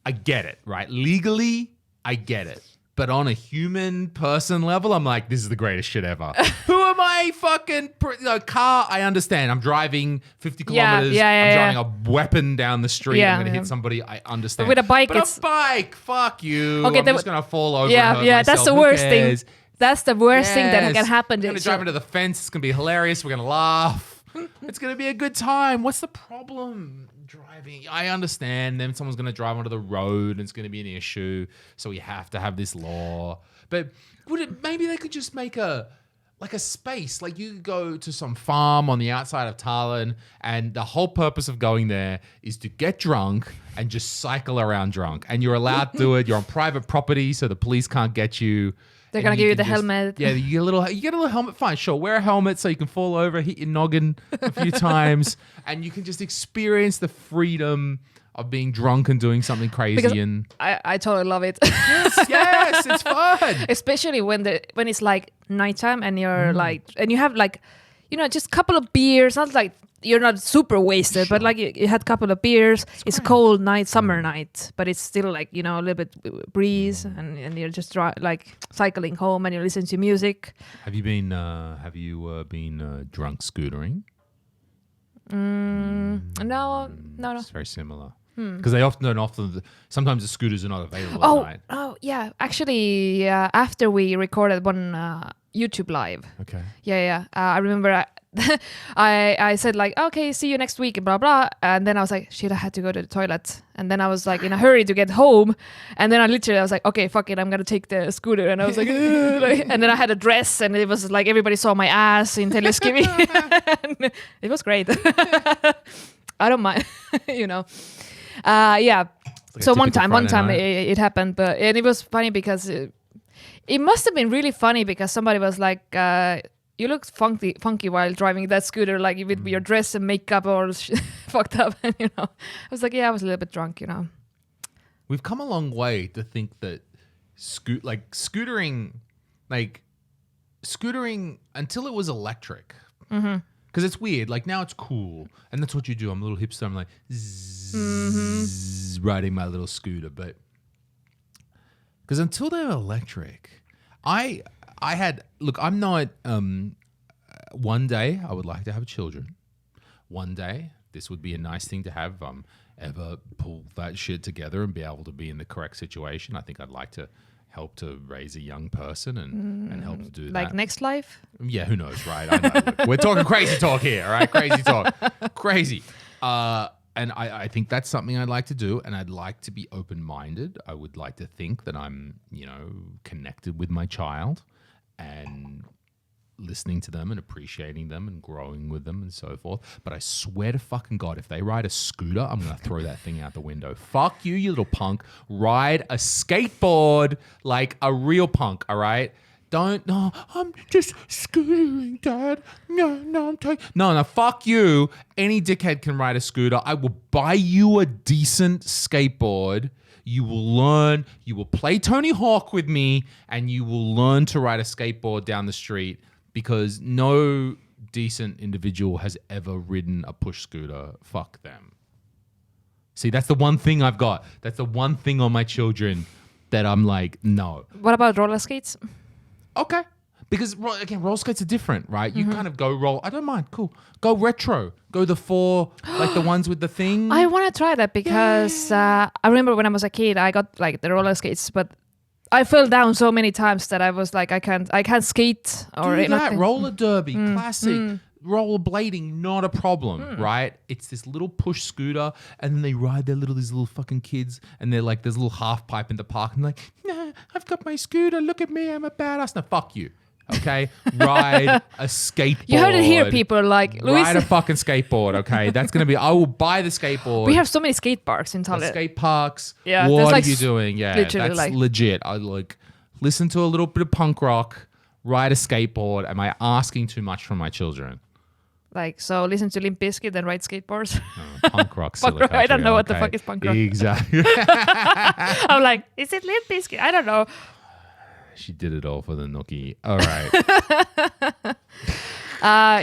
S1: I get it, right? Legally, I get it. But on a human person level, I'm like, this is the greatest shit ever. Who am I fucking... car, I understand. I'm driving 50 kilometers. I'm driving a weapon down the street. I'm going to hit somebody. I understand.
S2: But with a bike,
S1: a bike, fuck you. Okay, I'm just going to fall over
S2: and
S1: hurt myself.
S2: That's the worst thing. That's the worst thing that can happen.
S1: We're going to drive into the fence. It's going to be hilarious. We're going to laugh. It's going to be a good time. What's the problem driving? I understand. Then someone's going to drive onto the road and it's going to be an issue. So we have to have this law. But maybe they could just make a space. Like you could go to some farm on the outside of Tallinn and the whole purpose of going there is to get drunk and just cycle around drunk. And you're allowed to do it. You're on private property so the police can't get you.
S2: They're going to give you the helmet.
S1: Yeah, you get a little helmet. Fine, sure. Wear a helmet so you can fall over, hit your noggin a few times, and you can just experience the freedom of being drunk and doing something crazy.
S2: Because I totally love it.
S1: Yes, it's fun.
S2: Especially when it's like nighttime and you're like, and you have like, just a couple of beers, not like, you're not super wasted, but like you had a couple of beers. It's a cold night, summer night, but it's still like, a little bit breeze and you're just like cycling home and you listen to music.
S1: Have you been drunk scootering?
S2: No.
S1: It's very similar. Because they sometimes the scooters are not available at night.
S2: Oh, yeah. Actually, after we recorded one YouTube live.
S1: Okay.
S2: Yeah. I remember I said like, okay, see you next week and blah, blah. And then I was like, shit, I had to go to the toilet. And then I was like in a hurry to get home. And then I was like, okay, fuck it. I'm going to take the scooter. And I was like, and then I had a dress and it was like everybody saw my ass in Teleskivi. It was great. I don't mind, yeah. Like so one time it happened, and it was funny because it must have been really funny because somebody was like, you look funky while driving that scooter, like with your dress and makeup all fucked up. And, I was like, yeah, I was a little bit drunk,
S1: We've come a long way to think that scootering until it was electric. Mm-hmm. Because it's weird. Like now it's cool. And that's what you do. I'm a little hipster. I'm like riding my little scooter. But because until they were electric, I'm not, one day I would like to have children. One day this would be a nice thing to have. Ever pull that shit together and be able to be in the correct situation. I think I'd like to help to raise a young person and help to do that.
S2: Like next life?
S1: Yeah, who knows, right? I know. Look, we're talking crazy talk here, all right? Crazy talk. Crazy. And I think that's something I'd like to do, and I'd like to be open-minded. I would like to think that I'm, connected with my child and listening to them and appreciating them and growing with them and so forth. But I swear to fucking God, if they ride a scooter, I'm going to throw that thing out the window. Fuck you, you little punk. Ride a skateboard like a real punk, all right? No, I'm just scootering, Dad. No, fuck you. Any dickhead can ride a scooter. I will buy you a decent skateboard. You will learn, you will play Tony Hawk with me, and you will learn to ride a skateboard down the street because no decent individual has ever ridden a push scooter. Fuck them. See, that's the one thing I've got. That's the one thing on my children that I'm like, no.
S2: What about roller skates?
S1: Okay. Because, again, roller skates are different, right? You kind of go roll. I don't mind. Cool. Go retro. Go the four, like the ones with the thing.
S2: I want to try that because I remember when I was a kid, I got like the roller skates, but I fell down so many times that I was like, I can't skate or
S1: Do that.
S2: nothing.
S1: Roller derby, classic. Rollerblading, not a problem, right? It's this little push scooter, and then they ride these little fucking kids, and they're like, there's a little half pipe in the park, and like, nah, I've got my scooter. Look at me, I'm a badass. Now, fuck you. Okay, ride a skateboard.
S2: You heard it here, people. Like,
S1: ride a fucking skateboard. Okay, that's gonna be. I will buy the skateboard.
S2: We have so many skate parks in
S1: the
S2: Talle.
S1: skate parks.
S2: Yeah,
S1: what
S2: like
S1: are you doing? Yeah,
S2: literally
S1: that's
S2: like
S1: legit. I like listen to a little bit of punk rock, ride a skateboard. Am I asking too much from my children?
S2: Like, so listen to Limp Bizkit and ride skateboards.
S1: Punk rock.
S2: Punk rock. I don't know what the fuck is punk rock.
S1: Exactly.
S2: I'm like, is it Limp Bizkit? I don't know.
S1: She did it all for the nookie. All right.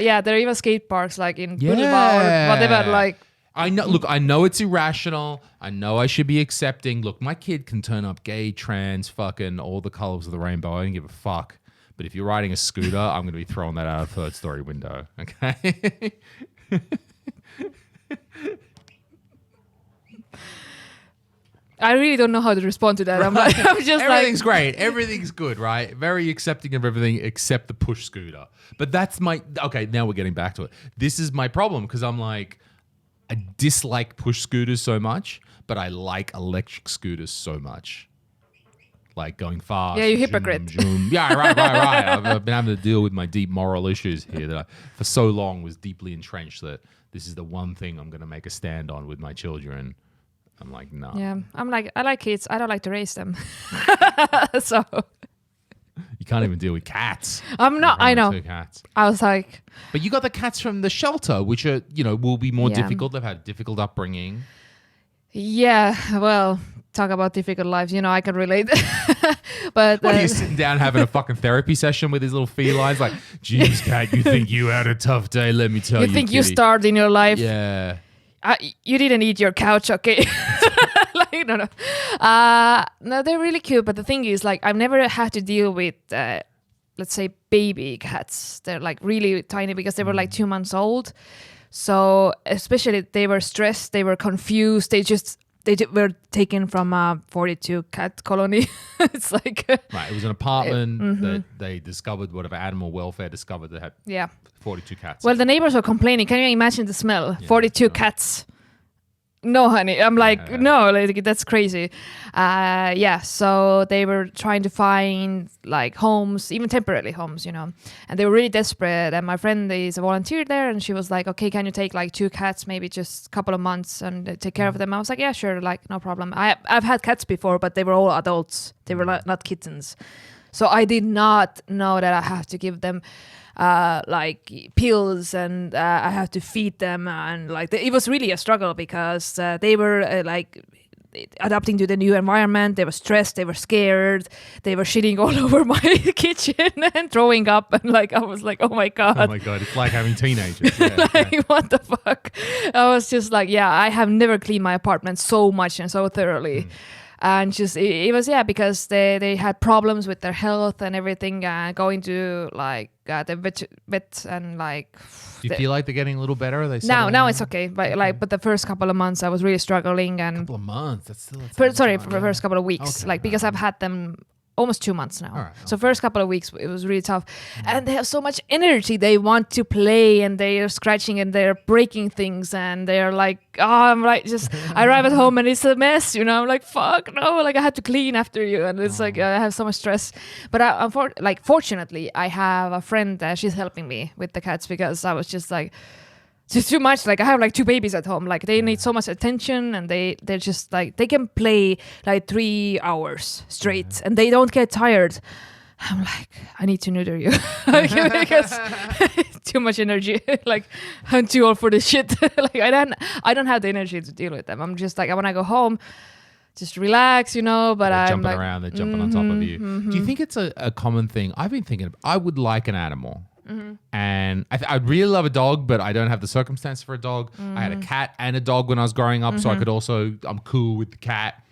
S2: Yeah, there are even skate parks like in Boulevard, whatever. Like,
S1: I know. Look, I know it's irrational. I know I should be accepting. Look, my kid can turn up gay, trans, fucking all the colors of the rainbow. I don't give a fuck. But if you're riding a scooter, I'm going to be throwing that out a third-story window. Okay.
S2: I really don't know how to respond to that. I'm like, I'm just
S1: everything's great. Everything's good, right? Very accepting of everything except the push scooter. But that's okay, now we're getting back to it. This is my problem because I'm like, I dislike push scooters so much, but I like electric scooters so much. Like going fast.
S2: Yeah, you hypocrite.
S1: Yeah, right. I've been having to deal with my deep moral issues here that I, for so long, was deeply entrenched that this is the one thing I'm going to make a stand on with my children. I'm like, no.
S2: Yeah, I'm like, I like kids. I don't like to raise them. So
S1: you can't even deal with cats.
S2: I'm not. I know.
S1: Two cats.
S2: I was like,
S1: but you got the cats from the shelter, which are will be more difficult. They've had a difficult upbringing.
S2: Yeah, well, talk about difficult lives. I can relate. But
S1: what are you sitting down having a fucking therapy session with these little felines? Like, geez, cat, you think you had a tough day? Let me tell you.
S2: You think you starved in your life?
S1: Yeah.
S2: You didn't eat your couch, okay? Like, no. No, they're really cute. But the thing is, like, I've never had to deal with, let's say, baby cats. They're like really tiny because they were like 2 months old. So especially they were stressed, they were confused. They were taken from a 42 cat colony. It's like
S1: right. It was an apartment that they discovered, whatever animal welfare discovered, that had 42 cats.
S2: Well, the neighbors were complaining. Can you imagine the smell? 42 cats. No, honey. I'm like, no, like, that's crazy. So they were trying to find like homes, even temporary homes, and they were really desperate. And my friend is a volunteer there, and she was like, okay, can you take like 2 cats, maybe just a couple of months and take care of them? I was like, yeah, sure, like no problem. I've had cats before, but they were all adults. They were not kittens. So I did not know that I have to give them like pills and I have to feed them, and like it was really a struggle because they were like adapting to the new environment. They were stressed, they were scared, they were shitting all over my kitchen and throwing up, and like I was like, oh my god,
S1: it's like having teenagers.
S2: Like, what the fuck. I was just like, I have never cleaned my apartment so much and so thoroughly. And just it was because they had problems with their health and everything, going to like the vet and like.
S1: Do you feel like they're getting a little better? Are they
S2: now it's okay, but the first couple of months I was really struggling. And
S1: a couple of months, that's still.
S2: For the first couple of weeks, because I've had them almost 2 months now.
S1: Right,
S2: so first couple of weeks it was really tough, and they have so much energy. They want to play, and they are scratching and they're breaking things, and they're like, I'm like, just I arrive at home and it's a mess. I'm like, fuck no, like I had to clean after you, and it's like I have so much stress. But fortunately, I have a friend she's helping me with the cats, because I was just like. It's too much. Like I have like 2 babies at home. Like they need so much attention, and they're just like they can play like 3 hours straight, and they don't get tired. I'm like, I need to neuter you because too much energy. Like I'm too old for this shit. Like I don't have the energy to deal with them. I'm just like, I want to go home, just relax, But
S1: they're
S2: I'm
S1: jumping
S2: like,
S1: around. They're jumping on top of you. Do you think it's a common thing? I've been thinking. I would like an animal. And I'd really love a dog, but I don't have the circumstance for a dog. I had a cat and a dog when I was growing up, so I could also, I'm cool with the cat.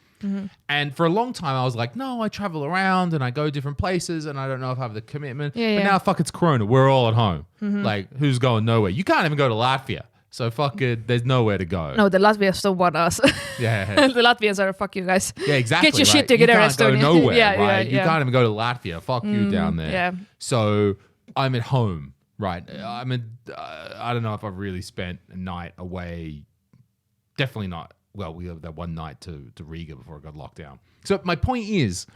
S1: And for a long time, I was like, no, I travel around and I go different places, and I don't know if I have the commitment. But now, fuck, it's Corona. We're all at home. Like, who's going nowhere? You can't even go to Latvia. So fuck it. There's nowhere to go.
S2: No, the Latvians don't want us.
S1: Yeah.
S2: The Latvians are fuck you guys.
S1: Yeah, exactly.
S2: Get your
S1: right?
S2: shit together,
S1: You can't go
S2: Estonia.
S1: nowhere,
S2: Yeah,
S1: right?
S2: yeah,
S1: You
S2: yeah.
S1: can't even go to Latvia. Fuck you down there.
S2: yeah.
S1: So I'm at home, right? I don't know if I've really spent a night away. Definitely not. Well, we had that one night to Riga before it got locked down. So my point is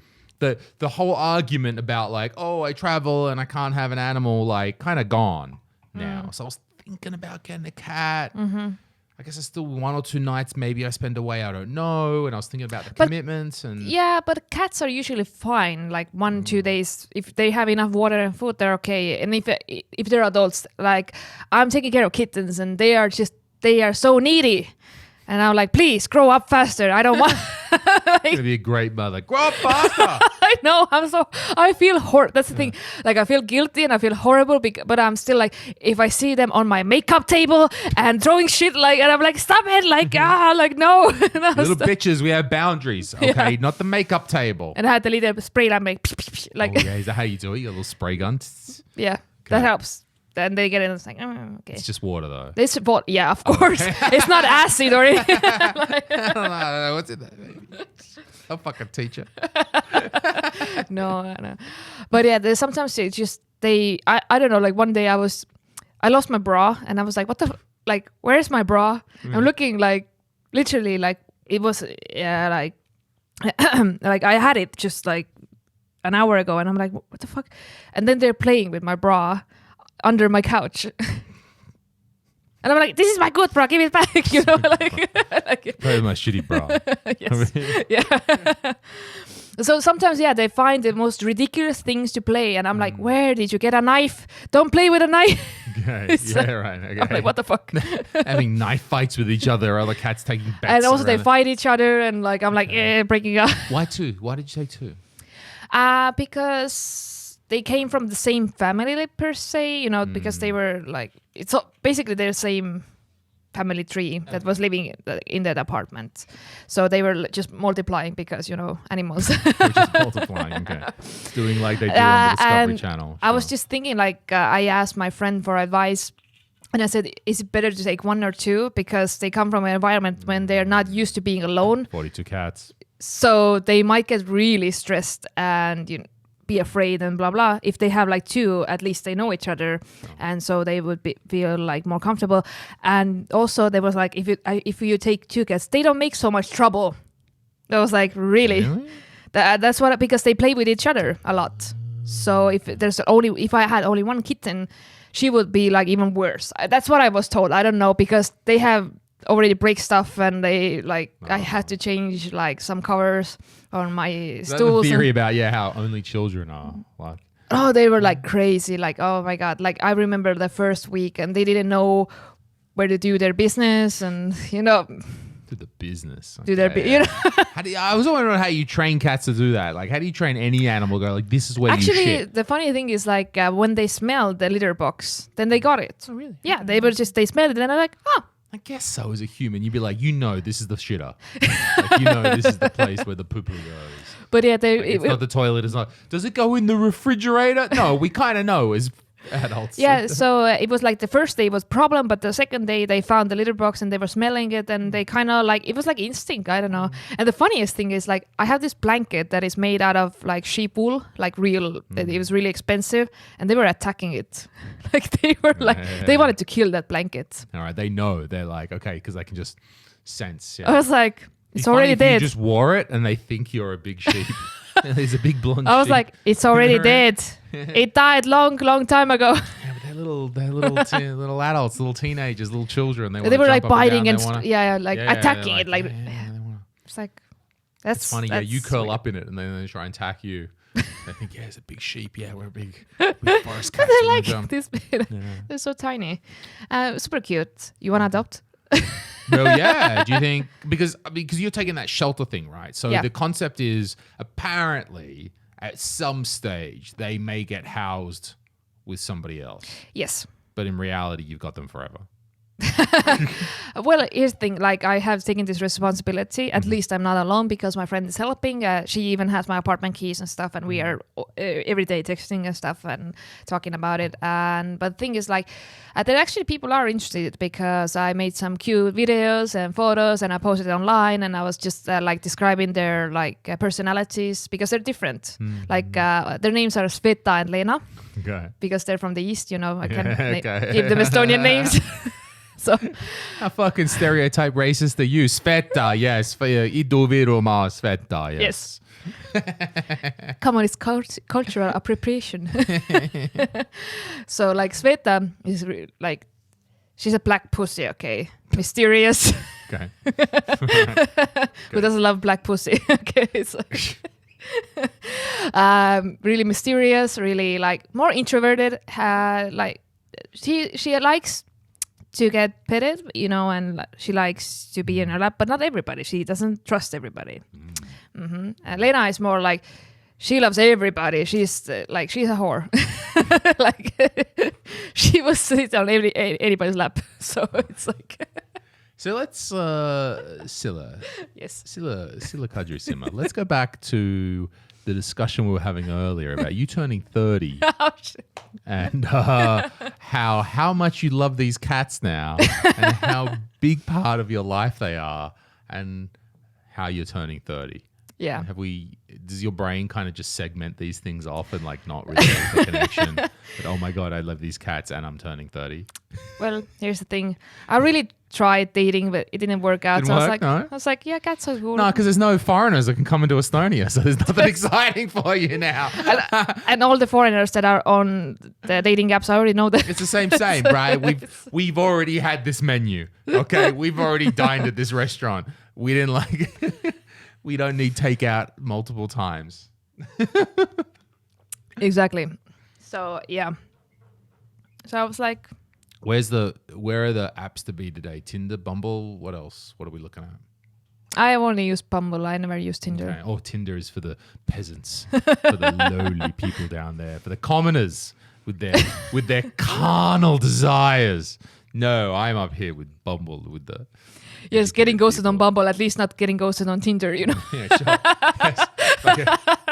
S1: that the whole argument about like, oh, I travel and I can't have an animal, like kind of gone now. So I was thinking about getting a cat. I guess it's still 1 or 2 nights maybe I spend away. I don't know. And I was thinking about the commitments and
S2: Yeah, but cats are usually fine. Like 1-2 days, if they have enough water and food, they're okay. And if they're adults, like I'm taking care of kittens, and they are so needy. And I'm like, please grow up faster. I don't want.
S1: You're gonna be a great mother. Grow up faster.
S2: I know. I feel That's the thing. Like I feel guilty and I feel horrible, but I'm still like, if I see them on my makeup table and throwing shit, like, and I'm like, stop it, like, like no.
S1: Little bitches, we have boundaries. Okay, not the makeup table.
S2: And I had the little spray lamp, like,
S1: oh, yeah, is that how you do it? You got a little spray gun.
S2: Yeah, that helps. Then they get in and it's like, okay.
S1: It's just water though.
S2: This water, yeah, of course. It's not acid or anything.
S1: I don't know. What's in that, baby? I'll fucking teach you.
S2: No. But yeah, there's sometimes it's just I don't know, like one day I lost my bra and I was like, like, where's my bra? I'm looking like, literally like, it was, like, like I had it just like an hour ago and I'm like, what the fuck? And then they're playing with my bra under my couch. And I'm like, this is my good bra, give it back, you know, like
S1: Play with my shitty bra.
S2: Yes. Yeah. So sometimes, they find the most ridiculous things to play, and I'm like, where did you get a knife? Don't play with a knife.
S1: Okay. Right. Okay.
S2: I'm like, what the fuck?
S1: Having knife fights with each other, other cats taking bets.
S2: And also they fight each other, and like I'm like, breaking up.
S1: Why 2? Why did you say 2?
S2: Because they came from the same family, like, per se, you know, because they were like, it's basically their same family tree that was living in that apartment. So they were just multiplying because, you know, animals.
S1: They're just multiplying, okay. Doing like they do on the Discovery Channel. Sure.
S2: I was just thinking, like, I asked my friend for advice. And I said, is it better to take 1 or 2? Because they come from an environment when they're not used to being alone.
S1: 42 cats.
S2: So they might get really stressed and, you know, be afraid and blah blah. If they have like 2, at least they know each other, and so they would feel like more comfortable. And also there was like, if you take 2 cats, they don't make so much trouble. I was like, really? That's what, because they play with each other a lot. So if I had only 1 kitten, she would be like even worse. That's what I was told. I don't know, because they have already break stuff, and they like I had to change like some covers on my stools.
S1: The theory about how only children are like.
S2: Oh, they were like crazy. Like, oh my god! Like I remember the first week, and they didn't know where to do their business, and you know.
S1: Do the business. Okay.
S2: Do their you know.
S1: I was wondering how you train cats to do that. Like, how do you train any animal? Go like, this is where you shit.
S2: Actually, the funny thing is like when they smelled the litter box, then they got it.
S1: Oh really?
S2: Yeah, they smelled it, and they're like, oh.
S1: I guess so. As a human, you'd be like, this is the shitter. Like, this is the place where the poo-poo goes.
S2: But yeah,
S1: it's not the toilet. It's not. Does it go in the refrigerator? No, we kind of know as adults.
S2: Yeah, so it was like the first day was problem, but the second day they found the litter box and they were smelling it, and they kind of like, it was like instinct. I don't know. And the funniest thing is like I have this blanket that is made out of like sheep wool, like real. It was really expensive, and they were attacking it. Like they were like they wanted to kill that blanket.
S1: All right, they know. They're like, okay, because I can just sense. Yeah.
S2: I was like, it's already dead.
S1: You just wore it, and they think you're a big sheep. There's a big blonde.
S2: I was like, it's already dead. It died long time ago.
S1: Yeah, but they're little adults, little teenagers, little children.
S2: They were like biting and attacking it. Like it's like
S1: it's funny. You curl up in it, and then they try and attack you. They think, it's a big sheep. Yeah, we're big forest cats.
S2: They're like this big. They're so tiny. Super cute. You want to adopt?
S1: Well, yeah. Do you think because you're taking that shelter thing, right? So the concept is apparently at some stage they may get housed with somebody else.
S2: Yes.
S1: But in reality, you've got them forever.
S2: Well, here's the thing. Like, I have taken this responsibility. At least I'm not alone because my friend is helping. She even has my apartment keys and stuff, and we are every day texting and stuff and talking about it. But the thing is, like, that actually people are interested because I made some cute videos and photos, and I posted it online, and I was just like describing their like personalities because they're different. Like their names are Sveta and Lena.
S1: Okay.
S2: Because they're from the east, you know, I can give them Estonian names. So,
S1: how fucking stereotype racist are you? Sveta, yes. Ida-Virumaa Sveta, yes.
S2: Come on, it's cultural appropriation. So, like, Sveta is like, she's a black pussy, okay? Mysterious.
S1: Okay.
S2: Who doesn't love black pussy? Okay, it's like... really mysterious, really like more introverted. Like she likes to get petted, you know, and she likes to be in her lap, but not everybody. She doesn't trust everybody. And Lena is more like she loves everybody. She's like she's a whore. Like she will sit on anybody's lap. So it's like.
S1: So let's Sille.
S2: Yes.
S1: Sille Kadri Simmer. Let's go back to the discussion we were having earlier about you turning 30 and how much you love these cats now and how big part of your life they are and how you're turning 30.
S2: Yeah.
S1: Does your brain kind of just segment these things off and like not really make the connection that, oh my God, I love these cats and I'm turning 30?
S2: Well, here's the thing. I really tried dating, but it didn't work out. I was like, yeah, cats are cool.
S1: No, because there's no foreigners that can come into Estonia, so there's nothing exciting for you now.
S2: and all the foreigners that are on the dating apps, I already know that.
S1: It's the same, right? We've already had this menu. Okay, we've already dined at this restaurant. We didn't like it. We don't need takeout multiple times.
S2: Exactly. So yeah. So I was like,
S1: where are the apps to be today? Tinder, Bumble, what else? What are we looking at?
S2: I only use Bumble. I never use Tinder.
S1: Okay. Oh, Tinder is for the peasants, for the lowly people down there, for the commoners with their carnal desires. No, I'm up here with Bumble with the.
S2: Yes, getting ghosted on Bumble, at least not getting ghosted on Tinder, you know.
S1: Yeah, sure. Yes. Okay.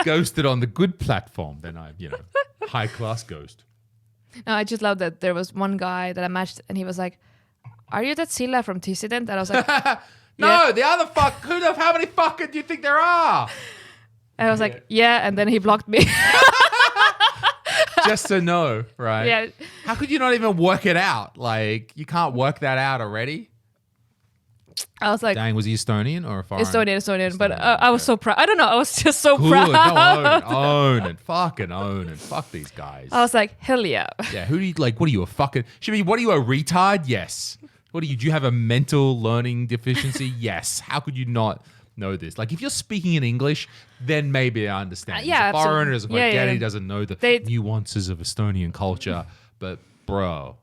S1: Ghosted on the good platform, then I'm, high class ghost.
S2: No, I just love that there was one guy that I matched and he was like, "Are you that Sille from Dissident?" And I was like,
S1: no, the other fuck. How many fucking do you think there are?
S2: And I was like, yeah, and then he blocked me.
S1: Just to know, right?
S2: Yeah.
S1: How could you not even work it out? Like, you can't work that out already?
S2: I was like,
S1: dang, was he Estonian or a foreign?
S2: Estonian, but I was so proud. I don't know, I was just so proud.
S1: No, own it. Fucking own it. Fuck these guys.
S2: I was like, hell yeah.
S1: Yeah, who do you, like, what are you, a fucking, what are you, a retard? Yes. Do you have a mental learning deficiency? Yes. How could you not know this? Like, if you're speaking in English, then maybe I understand.
S2: Yeah,
S1: He's a foreigner, doesn't quite get it, he doesn't know the nuances of Estonian culture. But, bro,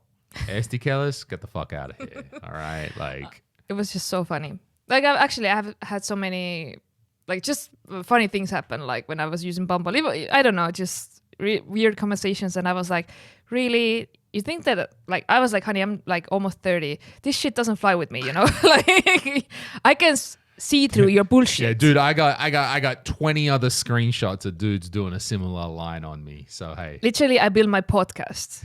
S1: Eesti keeles, get the fuck out of here. All right? Like...
S2: It was just so funny. Like, I have had so many, like, just funny things happen. Like when I was using Bumble, I don't know, just weird conversations. And I was like, really? You think that, like, I was like, honey, I'm like almost 30. This shit doesn't fly with me, you know? Like, I can see through your bullshit.
S1: Yeah, dude, I got 20 other screenshots of dudes doing a similar line on me. So hey,
S2: literally, I built my podcast.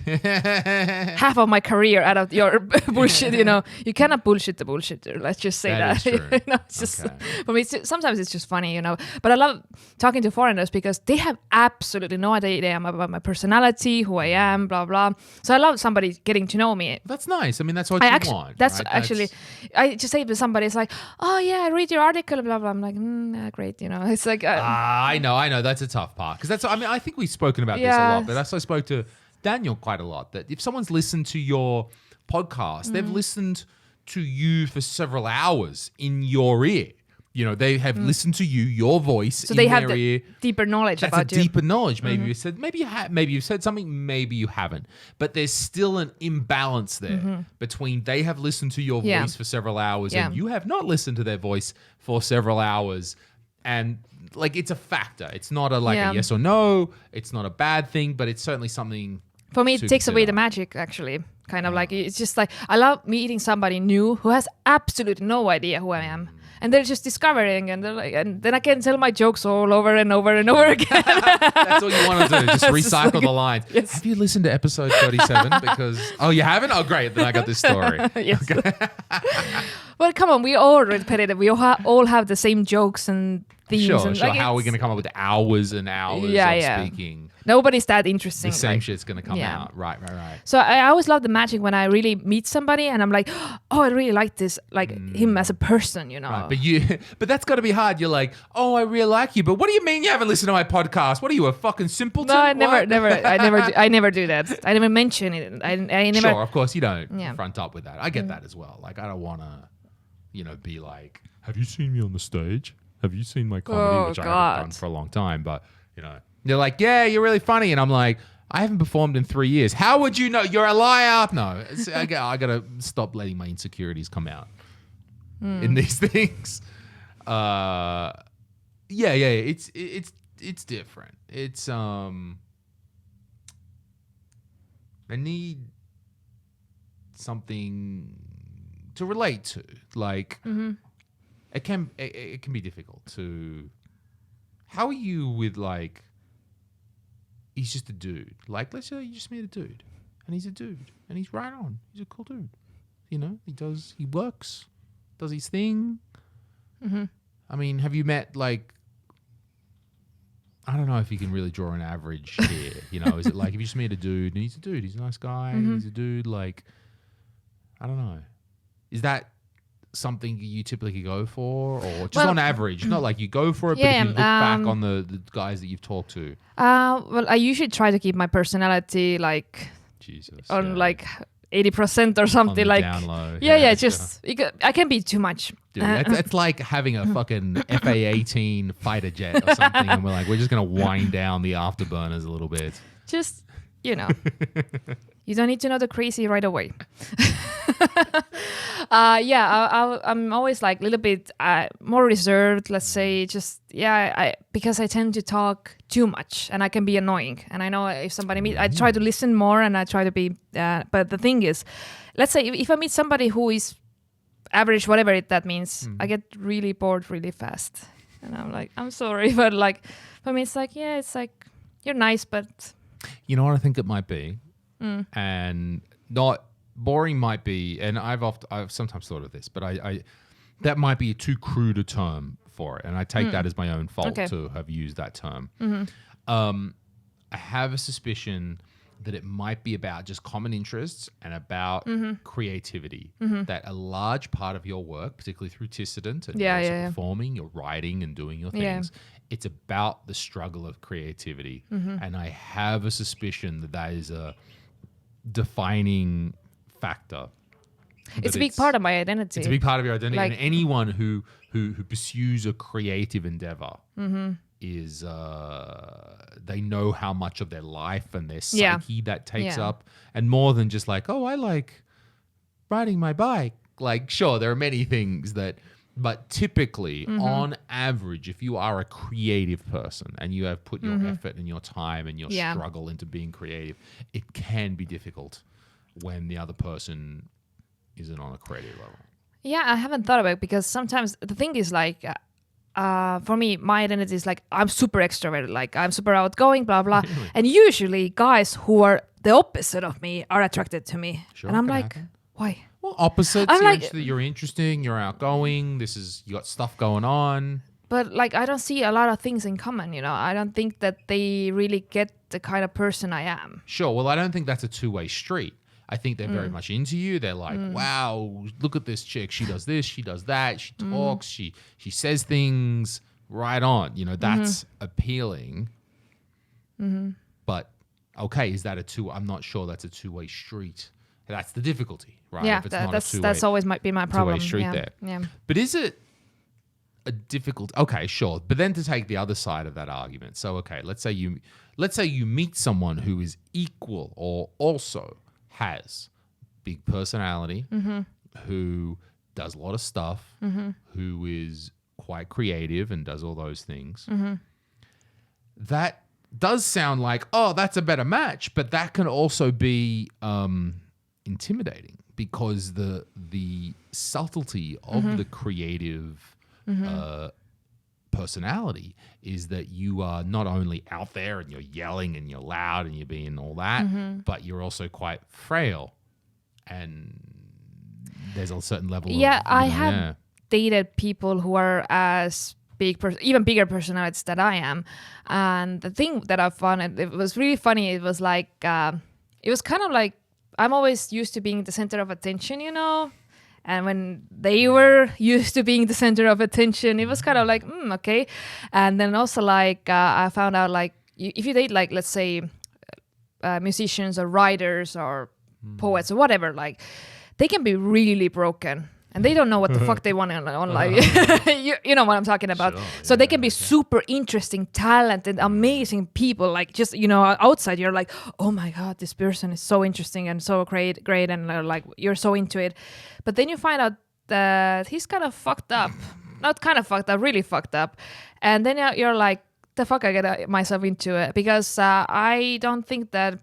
S2: Half of my career out of your bullshit. You know, you cannot bullshit the bullshitter. Let's just say that.
S1: Is true.
S2: You know, it's just for me. Sometimes it's just funny, you know. But I love talking to foreigners because they have absolutely no idea about my personality, who I am, blah blah. So I love somebody getting to know me.
S1: That's nice. I mean, that's what you want.
S2: That's
S1: right?
S2: actually, I just say to somebody, it's like, oh yeah, I read your article, blah blah. I'm like, great, you know. It's like,
S1: I know. That's a tough part because that's. I mean, I think we've spoken about this a lot, but I spoke to Daniel quite a lot. That if someone's listened to your podcast, they've listened to you for several hours in your ear. You know, they have listened to you, your voice, so in they have their ear.
S2: Deeper knowledge
S1: That's
S2: about
S1: a deeper knowledge. Maybe you said, maybe you've said something, maybe you haven't. But there's still an imbalance there between they have listened to your voice for several hours and you have not listened to their voice for several hours. And like, it's a factor. It's not a a yes or no. It's not a bad thing, but it's certainly something.
S2: For me, it takes away the magic, actually. Kind of like, it's just like, I love meeting somebody new who has absolutely no idea who I am. And they're just discovering, and they're like, and then I can tell my jokes all over and over and over again.
S1: That's all you want to do, just recycle the lines.
S2: Yes.
S1: Have you listened to episode 37? Because, oh, you haven't? Oh, great. Then I got this story.
S2: Yes. Okay. Well, come on, we all are repetitive. We all have the same jokes and themes.
S1: Sure,
S2: and
S1: sure.
S2: like,
S1: How are we going to come up with hours and hours of speaking?
S2: Nobody's that interesting.
S1: The same shit's going to come out. Right.
S2: So I always love the magic when I really meet somebody and I'm like, oh, I really like this, like him as a person, you know.
S1: Right. But that's got to be hard. You're like, oh, I really like you. But what do you mean you haven't listened to my podcast? What are you, a fucking simpleton?
S2: No, I never do that. I never mention it. I never.
S1: Sure, of course you don't front up with that. I get that as well. Like, I don't want to, be like, have you seen me on the stage? Have you seen my comedy, which I haven't done for a long time? But, they're like, yeah, you're really funny. And I'm like, I haven't performed in 3 years. How would you know? You're a liar. No, I got to stop letting my insecurities come out in these things. It's different. It's, I need something to relate to. Like, it can be difficult to, how are you with like, he's just a dude. Like, let's say you just meet a dude, and he's a dude, and he's right on. He's a cool dude. He works, does his thing. I mean, have you met like, I don't know if you can really draw an average here. Is it like if you just meet a dude and he's a dude, he's a nice guy, he's a dude, like, I don't know. Is that something you typically go for, or just on average? Not like you go for it, but if you look back on the guys that you've talked to.
S2: Well, I usually try to keep my personality like on like 80% or something, like down low. I can be too much.
S1: Dude, it's like having a fucking FA-18 fighter jet or something, and we're just gonna wind down the afterburners a little bit.
S2: Just you don't need to know the crazy right away. I'm always like a little bit more reserved, let's say. Because I tend to talk too much and I can be annoying. And I know if somebody meets, I try to listen more and I try to be. But the thing is, let's say if I meet somebody who is average, whatever that means, I get really bored really fast. And I'm like, I'm sorry, but like for me, it's like you're nice, but.
S1: You know what I think it might be, and not boring might be, and I've sometimes thought of this, but I that might be too crude a term for it, and I take that as my own fault to have used that term. I have a suspicion that it might be about just common interests and about creativity. That a large part of your work, particularly through Tissident and performing, you're writing and doing your things, it's about the struggle of creativity. And I have a suspicion that is a defining factor.
S2: It's a big part of my identity.
S1: It's a big part of your identity. Like, and anyone who pursues a creative endeavor is they know how much of their life and their psyche that takes up, and more than just like, oh, I like riding my bike. Like, sure, there are many things that, but typically, on average, if you are a creative person and you have put your effort and your time and your struggle into being creative, it can be difficult when the other person isn't on a creative level.
S2: Yeah, I haven't thought about it, because sometimes the thing is like, for me, my identity is like, I'm super extroverted, like I'm super outgoing, blah, blah. Really? And usually guys who are the opposite of me are attracted to me.
S1: Sure,
S2: and I'm like, why?
S1: Well, opposites, you're interesting, you're outgoing, you got stuff going on.
S2: But like, I don't see a lot of things in common, I don't think that they really get the kind of person I am.
S1: Sure, well, I don't think that's a two-way street. I think they're very much into you. They're like, wow, look at this chick. She does this, she does that, she talks, she says things right on. That's appealing. But, okay, is that I'm not sure that's a two-way street. That's the difficulty, right?
S2: Yeah, that's always might be my problem.
S1: Two-way street there.
S2: Yeah.
S1: But is it a difficult? Okay, sure. But then to take the other side of that argument. So, okay, let's say you meet someone who is equal or also has big personality, who does a lot of stuff, who is quite creative and does all those things. That does sound like, oh, that's a better match, but that can also be intimidating because the subtlety of the creative personality is that you are not only out there and you're yelling and you're loud and you're being all that, but you're also quite frail, and there's a certain level of,
S2: I have dated people who are as big, even bigger personalities that I am, and the thing that I found, it was really funny, it was like it was kind of like I'm always used to being the center of attention, and when they were used to being the center of attention, it was kind of like, okay. And then also like I found out like if you date like, let's say musicians or writers or poets or whatever, like they can be really broken and they don't know what the fuck they want in life. You know what I'm talking about. Sure, so they can be super interesting, talented, amazing people. Like just, outside you're like, oh my God, this person is so interesting and so great. And like you're so into it. But then you find out that he's kind of fucked up. Not kind of fucked up, really fucked up. And then you're like, the fuck I get myself into it. Because I don't think that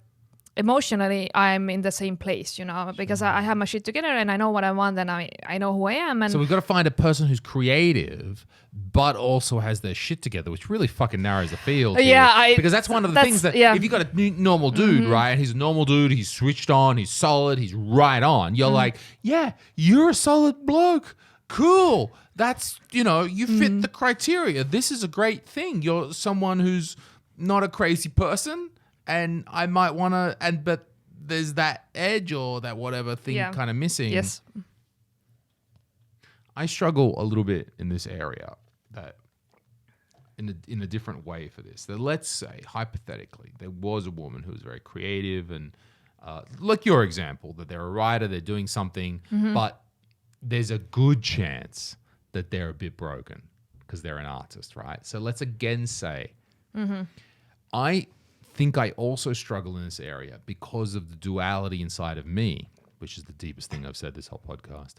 S2: emotionally I'm in the same place, because I have my shit together and I know what I want and I know who I am. And
S1: so we've got to find a person who's creative but also has their shit together, which really fucking narrows the field. Because that's one of the things that if you got a normal dude, right, and he's a normal dude, he's switched on, he's solid, he's right on, you're like, yeah, you're a solid bloke. Cool. That's, you fit the criteria. This is a great thing. You're someone who's not a crazy person. And I might want to, but there's that edge or that whatever thing kind of missing.
S2: Yes.
S1: I struggle a little bit in this area, that in a different way for this. That let's say, hypothetically, there was a woman who was very creative and like your example, that they're a writer, they're doing something, but there's a good chance that they're a bit broken because they're an artist, right? So let's again say, I think I also struggle in this area because of the duality inside of me, which is the deepest thing I've said this whole podcast.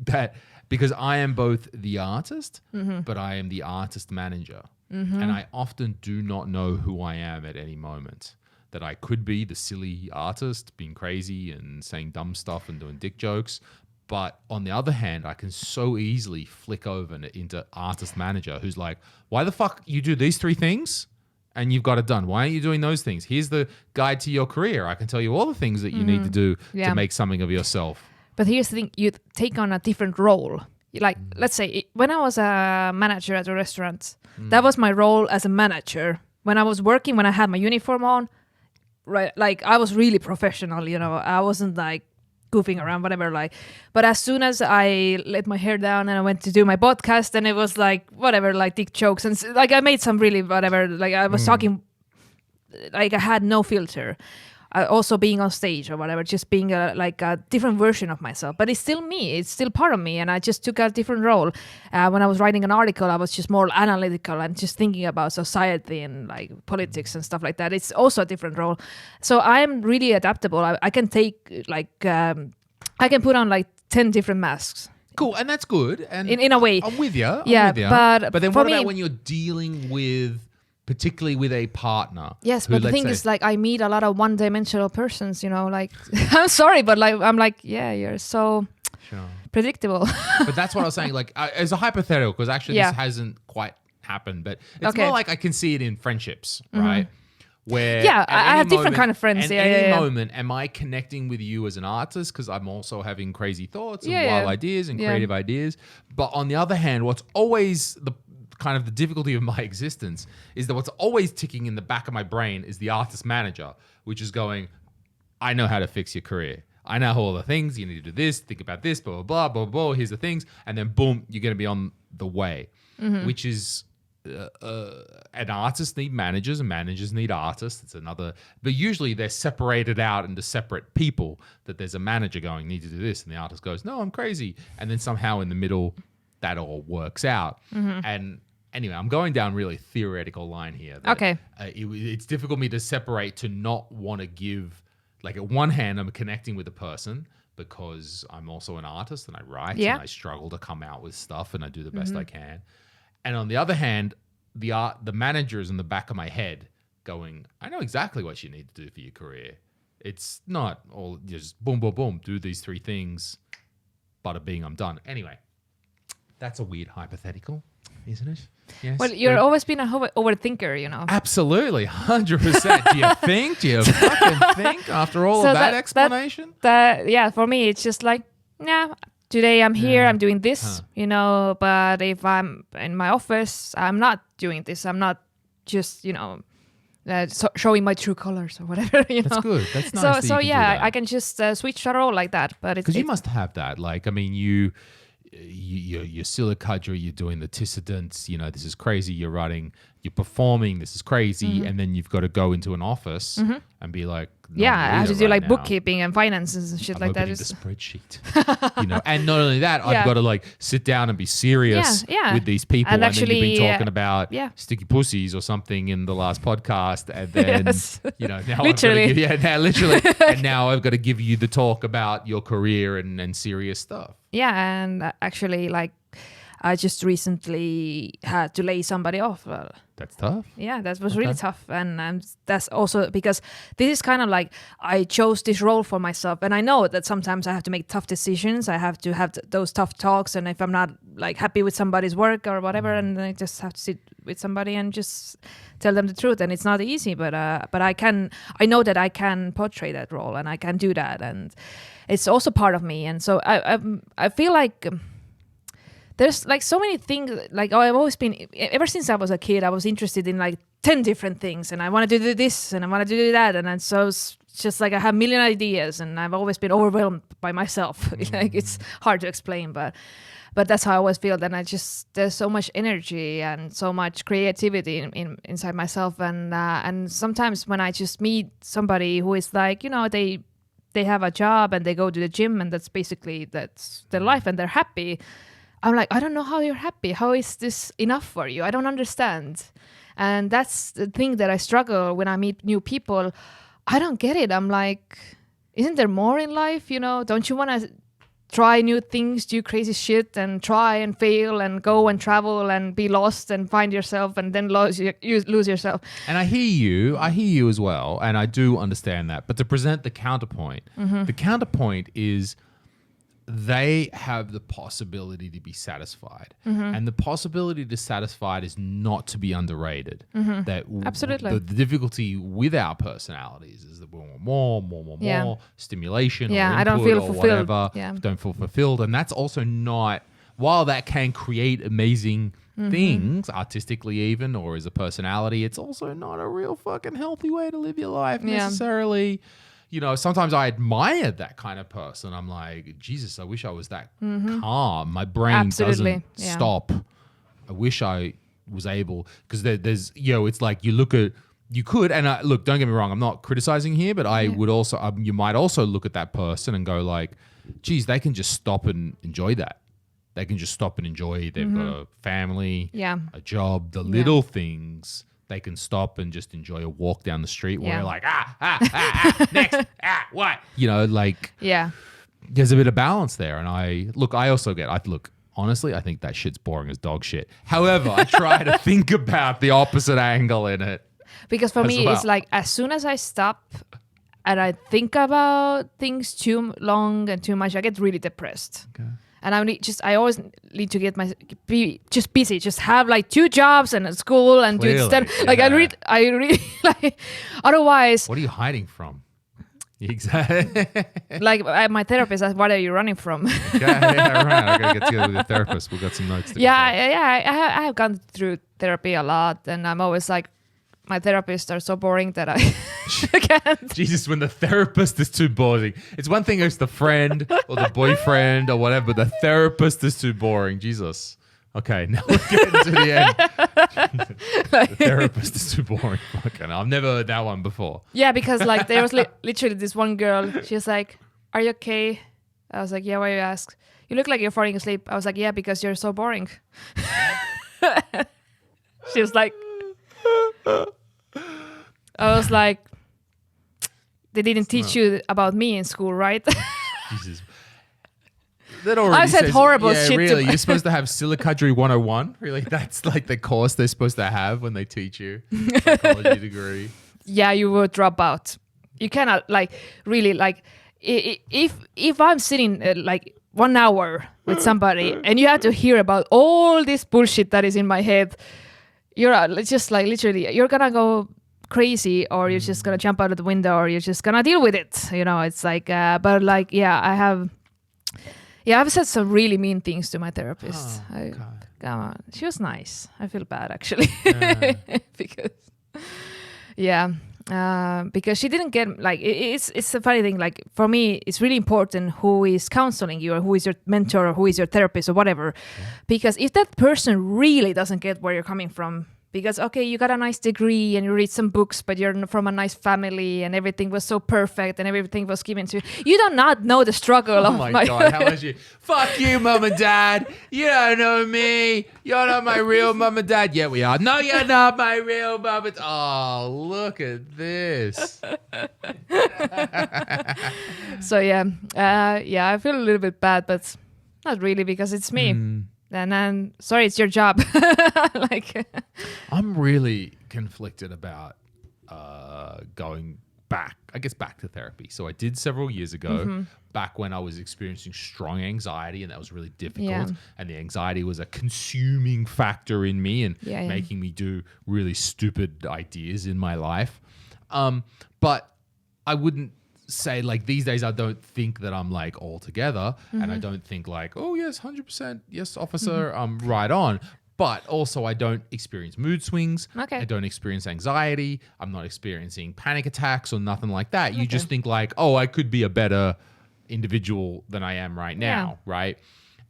S1: That because I am both the artist, but I am the artist manager. And I often do not know who I am at any moment. That I could be the silly artist being crazy and saying dumb stuff and doing dick jokes. But on the other hand, I can so easily flick over into artist manager who's like, why the fuck you do these 3 things? And you've got it done. Why aren't you doing those things? Here's the guide to your career. I can tell you all the things that you need to do to make something of yourself.
S2: But here's the thing. You take on a different role. Like, let's say, when I was a manager at a restaurant, that was my role as a manager. When I was working, when I had my uniform on, right, like, I was really professional, I wasn't, like, goofing around, whatever, like. But as soon as I let my hair down and I went to do my podcast, and it was like whatever, like dick jokes, and like I made some really whatever, like I was talking, like I had no filter. Also being on stage or whatever, just being a different version of myself. But it's still me. It's still part of me, and I just took a different role. When I was writing an article, I was just more analytical and just thinking about society and like politics and stuff like that. It's also a different role. So I'm really adaptable. I can take I can put on like 10 different masks.
S1: Cool, and that's good. And
S2: in a way,
S1: I'm with you.
S2: But
S1: then what about when you're dealing with, particularly with a partner?
S2: Yes, but the thing is, like, I meet a lot of one-dimensional persons, like, I'm sorry, but like, I'm like, yeah, you're so predictable.
S1: But that's what I was saying, like, as a hypothetical, because actually this hasn't quite happened, but it's more like I can see it in friendships, right? Where
S2: I have different kind of friends.
S1: At any moment, am I connecting with you as an artist because I'm also having crazy thoughts and wild ideas and creative ideas? But on the other hand, what's always the kind of the difficulty of my existence is that what's always ticking in the back of my brain is the artist manager, which is going, I know how to fix your career. I know all the things. You need to do this, think about this, blah, blah, blah, blah, blah. Here's the things. And then boom, you're going to be on the way, which is an artist need managers and managers need artists. It's another, but usually they're separated out into separate people, that there's a manager going, need to do this. And the artist goes, no, I'm crazy. And then somehow in the middle, that all works out. And anyway, I'm going down really theoretical line here.
S2: Okay.
S1: It's difficult for me to separate, to not want to give, like at one hand, I'm connecting with a person because I'm also an artist and I write and I struggle to come out with stuff and I do the best I can. And on the other hand, the manager is in the back of my head going, I know exactly what you need to do for your career. It's not all just boom, boom, boom, do these 3 things, bada bing, I'm done. Anyway, that's a weird hypothetical, isn't it? Yes.
S2: Well, you've always been a overthinker, you know.
S1: Absolutely, 100%. Do you think? Do you fucking think after all of that explanation?
S2: For me, it's just like, yeah, today I'm here, I'm doing this, you know, but if I'm in my office, I'm not doing this. I'm not just, you know, showing my true colors or whatever, you know.
S1: That's good. That's nice.
S2: So yeah, I can just switch the role like that. But
S1: because you must have that. Like, I mean, you're Sille, Kadri, you're doing the dissidents, you know, this is crazy. You're writing, you're performing, this is crazy. And then you've got to go into an office and be like,
S2: I have to do like bookkeeping and finances and shit like that.
S1: The spreadsheet, you know, and not only that, I've got to like sit down and be serious with these people. And actually, then you've been talking about sticky pussies or something in the last podcast. And then, you know, now
S2: literally.
S1: Literally. And now I've got to give you the talk about your career and serious stuff.
S2: Yeah. And actually, like, I just recently had to lay somebody off.
S1: That's tough.
S2: Yeah, that was really tough. And that's also because this is kind of like I chose this role for myself. And I know that sometimes I have to make tough decisions. I have to have those tough talks. And if I'm not like happy with somebody's work or whatever, and I just have to sit with somebody and just tell them the truth. And it's not easy, but I know that I can portray that role and I can do that. And it's also part of me. And so I feel like... there's like so many things, like I've always been, ever since I was a kid, I was interested in like 10 different things and I wanted to do this and I wanted to do that. And so it's just like I have a million ideas and I've always been overwhelmed by myself. Like it's hard to explain, but that's how I always feel. Then there's so much energy and so much creativity inside myself. And sometimes when I just meet somebody who is like, you know, they have a job and they go to the gym and that's their life and they're happy. I'm like, I don't know how you're happy. How is this enough for you? I don't understand. And that's the thing that I struggle when I meet new people. I don't get it. I'm like, isn't there more in life? You know, don't you want to try new things, do crazy shit and try and fail and go and travel and be lost and find yourself and then lose yourself? And
S1: I hear you as well. And I do understand that. But to present the counterpoint, the counterpoint is... they have the possibility to be satisfied. And the possibility to satisfied is not to be underrated. That
S2: absolutely.
S1: The difficulty with our personalities is that we want more stimulation or input
S2: I don't feel fulfilled.
S1: Whatever. Don't feel fulfilled. And that's also not, while that can create amazing things, artistically even, or as a personality, it's also not a real fucking healthy way to live your life necessarily. You know, sometimes I admire that kind of person. I'm like, Jesus, I wish I was that calm. My brain doesn't stop. I wish I was able, because there's, you know, it's like you could, and look, don't get me wrong, I'm not criticizing here, but I would also, you might also look at that person and go like, geez, they can just stop and enjoy that. They can just stop and enjoy. They've got a family, a job, the little things. They can stop and just enjoy a walk down the street where you're like, next, what? You know, like, there's a bit of balance there. And honestly, I think that shit's boring as dog shit. However, I try to think about the opposite angle in it. Because
S2: for me, it's like, as soon as I stop and I think about things too long and too much, I get really depressed. Okay. And I always need to be just busy, just have like 2 jobs and a school and do instead. Like I really like. Otherwise,
S1: what are you hiding from? Exactly.
S2: Like my therapist asked, "What are you running from?"
S1: Right. I gotta get together with a therapist. We've got some notes.
S2: I have gone through therapy a lot, and I'm always like, my therapists are so boring that I can't.
S1: Jesus, when the therapist is too boring. It's one thing if it's the friend or the boyfriend or whatever, but the therapist is too boring. Jesus. Okay, now we're getting to the end. The therapist is too boring. Fucking, I've never heard that one before.
S2: Yeah, because like there was literally this one girl. She was like, "Are you okay?" I was like, "Yeah, why you ask? You look like you're falling asleep." I was like, "Yeah, because you're so boring." She was like... I was like, they didn't teach you about me in school, right?
S1: Jesus. That already
S2: I said horrible shit.
S1: Really? You're supposed to have Sille Kadri 101? Really? That's like the course they're supposed to have when they teach you psychology degree.
S2: Yeah, you would drop out. you cannot like really like if I'm sitting like 1 hour with somebody and you have to hear about all this bullshit that is in my head, you're just like literally you're gonna go crazy, or you're just gonna jump out of the window, or you're just gonna deal with it. You know, it's like but like I've said some really mean things to my therapist. Come on, she was nice. I feel bad actually because she didn't get like it's a funny thing. Like for me, it's really important who is counseling you, or who is your mentor, or who is your therapist, or whatever. Because if that person really doesn't get where you're coming from, because okay, you got a nice degree and you read some books, but you're from a nice family and everything was so perfect and everything was given to you. You do not know the struggle of
S1: my God, how much you fuck you, mum and dad. You don't know me. You're not my real mum and dad. Yeah, we are. No, you're not my real mum and look at this.
S2: So I feel a little bit bad, but not really, because it's me. And then, sorry, it's your job. Like,
S1: I'm really conflicted about going back to therapy. So I did several years ago, back when I was experiencing strong anxiety, and that was really difficult.
S2: Yeah.
S1: And the anxiety was a consuming factor in me and making me do really stupid ideas in my life. But I wouldn't say like these days I don't think that I'm like all together, and I don't think like, oh yes, 100% yes, officer, I'm right on. But also I don't experience mood swings.
S2: Okay.
S1: I don't experience anxiety. I'm not experiencing panic attacks or nothing like that. You just think like, oh, I could be a better individual than I am right now, right?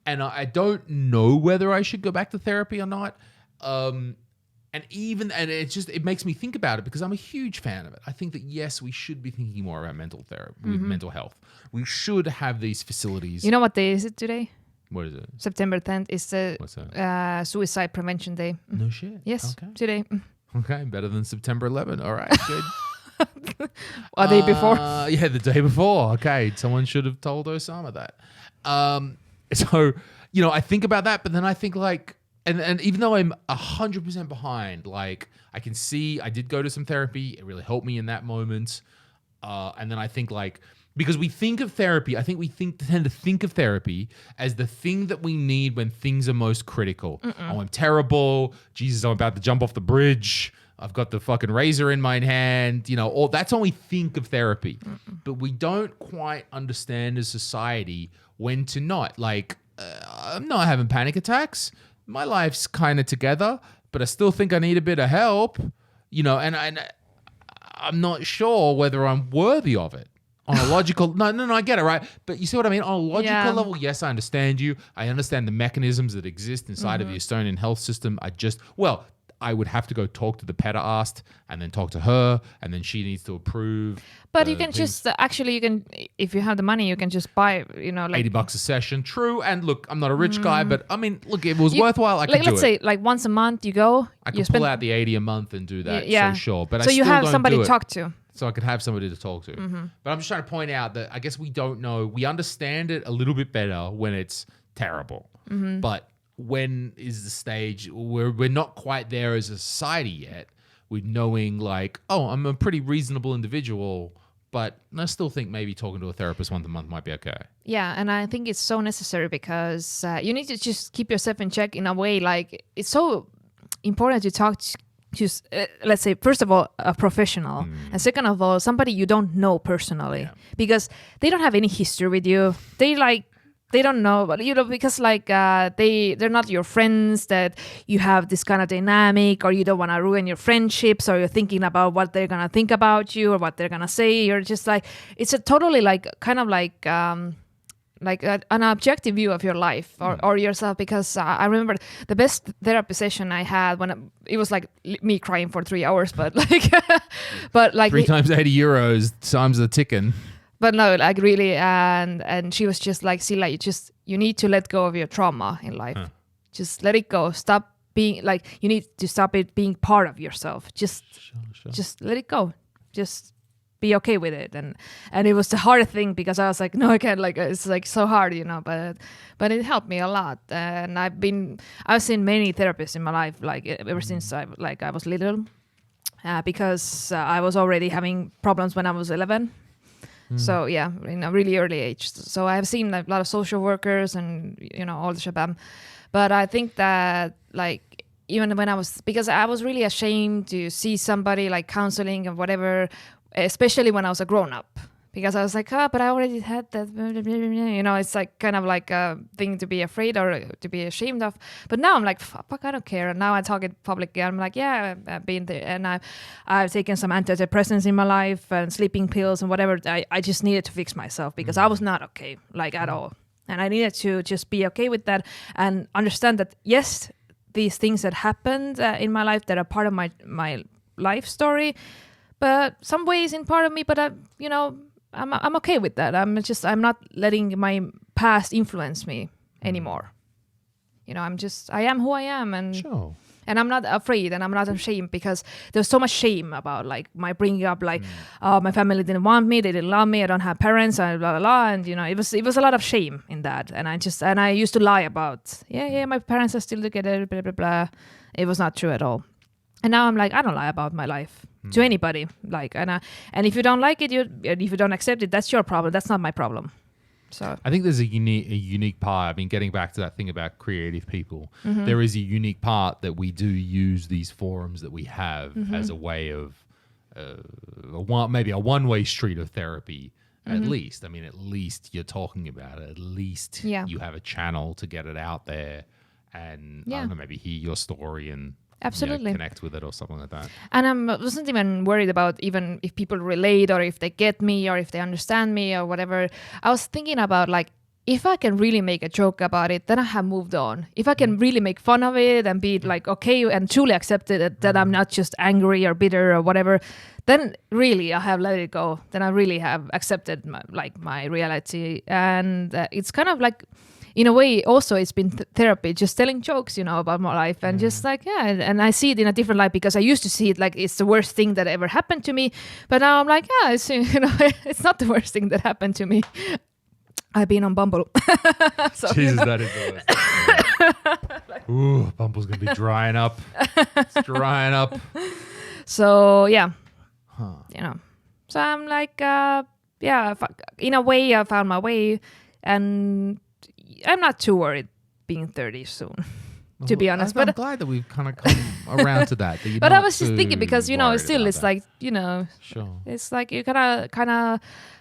S1: And I don't know whether I should go back to therapy or not. And it makes me think about it, because I'm a huge fan of it. I think that yes, we should be thinking more about mental therapy, mental health. We should have these facilities.
S2: You know what day is it today?
S1: What is it?
S2: September 10th is the Suicide Prevention Day.
S1: No shit.
S2: Yes,
S1: okay.
S2: Today.
S1: Okay, better than September 11. All right, good.
S2: Or the day before.
S1: Yeah, the day before. Okay, someone should have told Osama that. So, I think about that, but then I think like, and even though I'm 100% behind, like I can see I did go to some therapy. It really helped me in that moment. And then I think like, because we think of therapy, I think we tend to think of therapy as the thing that we need when things are most critical. Oh, I'm terrible. Jesus, I'm about to jump off the bridge. I've got the fucking razor in my hand. That's when we think of therapy. But we don't quite understand as society when to not. Like, I'm not having panic attacks. My life's kind of together, but I still think I need a bit of help, and I'm not sure whether I'm worthy of it. On a logical, no, I get it, right? But you see what I mean? On a logical level, yes, I understand you. I understand the mechanisms that exist inside of the Estonian health system. I would have to go talk to the pederast and then talk to her, and then she needs to approve.
S2: But you can just, if you have the money, you can just buy, like
S1: $80 a session. True. And look, I'm not a rich guy, but I mean, look, if it was worthwhile, I could do it.
S2: Let's say like once a month you go.
S1: I could pull out the 80 a month and do that.
S2: Yeah.
S1: So sure. But
S2: so
S1: I
S2: you
S1: still
S2: have
S1: don't
S2: somebody
S1: do
S2: to talk to.
S1: So I could have somebody to talk to. But I'm just trying to point out that I guess we don't know. We understand it a little bit better when it's terrible. But when is the stage where we're not quite there as a society yet with knowing like, oh, I'm a pretty reasonable individual, but I still think maybe talking to a therapist once a month might be okay.
S2: Yeah, and I think it's so necessary because you need to just keep yourself in check in a way. Like, it's so important to talk to let's say, first of all, a professional, and second of all, somebody you don't know personally, because they don't have any history with you. They don't know, but because like they're not your friends, that you have this kind of dynamic, or you don't want to ruin your friendships, or you're thinking about what they're gonna think about you or what they're gonna say. You're just like, it's a totally like kind of like an objective view of your life or yourself. Because I remember the best therapy session I had when it was like me crying for 3 hours, but like
S1: 3 times €80 times the ticking.
S2: But no, like really, and she was just like, Sille, you need to let go of your trauma in life. Just let it go. Stop being like, you need to stop it being part of yourself. Just let it go. Just be okay with it. And it was the hard thing, because I was like, no, I can't. Like, it's like so hard, But it helped me a lot. And I've seen many therapists in my life, like ever since I was little. because I was already having problems when I was 11. So yeah, in a really early age. So I have seen a lot of social workers and all the shabam. But I think that like even when because I was really ashamed to see somebody like counseling or whatever, especially when I was a grown up. Because I was like, but I already had that, it's like kind of like a thing to be afraid or to be ashamed of. But now I'm like, fuck, I don't care. And now I talk in public. I'm like, yeah, I've been there. And I've taken some antidepressants in my life and sleeping pills and whatever. I just needed to fix myself because I was not okay, like at all. And I needed to just be okay with that and understand that, yes, these things that happened in my life that are part of my life story, but some ways in part of me, but I'm okay with that. I'm not letting my past influence me anymore. I am who I am, and
S1: Sure.
S2: And I'm not afraid and I'm not ashamed because there's so much shame about like my bringing up, like, oh, my family didn't want me, they didn't love me, I don't have parents, and blah, blah, blah. And, it was a lot of shame in that. And I used to lie about, my parents are still together, blah, blah, blah. It was not true at all. And now I'm like, I don't lie about my life to anybody. Like, and if you don't like it, if you don't accept it, that's your problem. That's not my problem. So
S1: I think there's a unique part. I mean, getting back to that thing about creative people, there is a unique part that we do use these forums that we have as a way of maybe a one-way street of therapy. At least, I mean, at least you're talking about it. At least you have a channel to get it out there, and I don't know, maybe hear your story and
S2: absolutely
S1: connect with it or something like that.
S2: And I wasn't even worried about even if people relate or if they get me or if they understand me or whatever. I was thinking about, like, if I can really make a joke about it, then I have moved on. If I can really make fun of it and be like okay and truly accept it, that I'm not just angry or bitter or whatever, then really I have let it go. Then I really have accepted my reality. And it's kind of like, in a way, also it's been therapy, just telling jokes, about my life and just like, and I see it in a different light because I used to see it like it's the worst thing that ever happened to me. But now I'm like, it's, it's not the worst thing that happened to me. I've been on Bumble. So,
S1: Jesus, that is the worst. Ooh, Bumble's going to be drying up. It's drying up.
S2: So, yeah. So I'm like, in a way I found my way, and I'm not too worried being 30 soon, to be honest.
S1: I'm glad that we've kind of come around to that.
S2: But I was just thinking because, still it's like,
S1: sure.
S2: It's like you kind of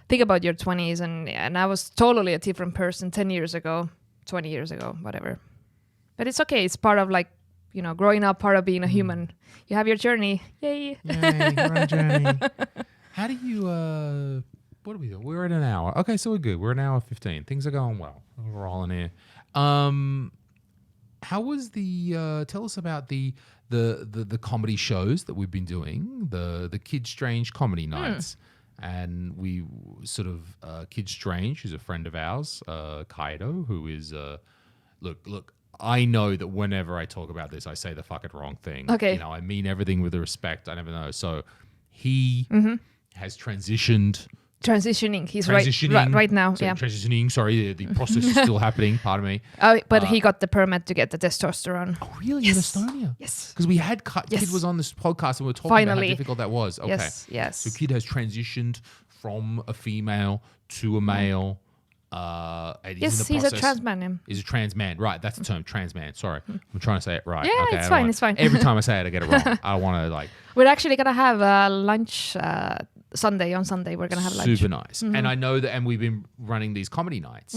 S2: think about your 20s, and I was totally a different person 10 years ago, 20 years ago, whatever. But it's okay. It's part of like, growing up, part of being a human. You have your journey. Yay.
S1: Yay, you're on a journey. How do you, what are we doing? We're at an hour. Okay, so we're good. We're an hour 15. Things are going well. We're all in here. How was tell us about the comedy shows that we've been doing, the Kid Strange comedy nights. And we sort of, Kid Strange, who's a friend of ours, Kaido, who is, look, I know that whenever I talk about this, I say the fucking wrong thing.
S2: Okay.
S1: I mean everything with respect. I never know. So he has transitioned.
S2: Transitioning. He's right now.
S1: So
S2: yeah.
S1: Transitioning. Sorry, the process is still happening. Pardon me.
S2: Oh, but he got the permit to get the testosterone.
S1: Oh, really? Yes. In Estonia?
S2: Yes.
S1: Because we had Kid was on this podcast and we were talking about how difficult that was. Okay.
S2: Yes.
S1: So Kid has transitioned from a female to a male.
S2: Yes, he's a trans man.
S1: He's a trans man. Right, that's the term, trans man. Sorry. I'm trying to say it right.
S2: Yeah,
S1: okay,
S2: it's fine.
S1: Every time I say it, I get it wrong. I want to like...
S2: We're actually going to have lunch Sunday. On Sunday, we're going to have lunch.
S1: Super nice. And I know that, and we've been running these comedy nights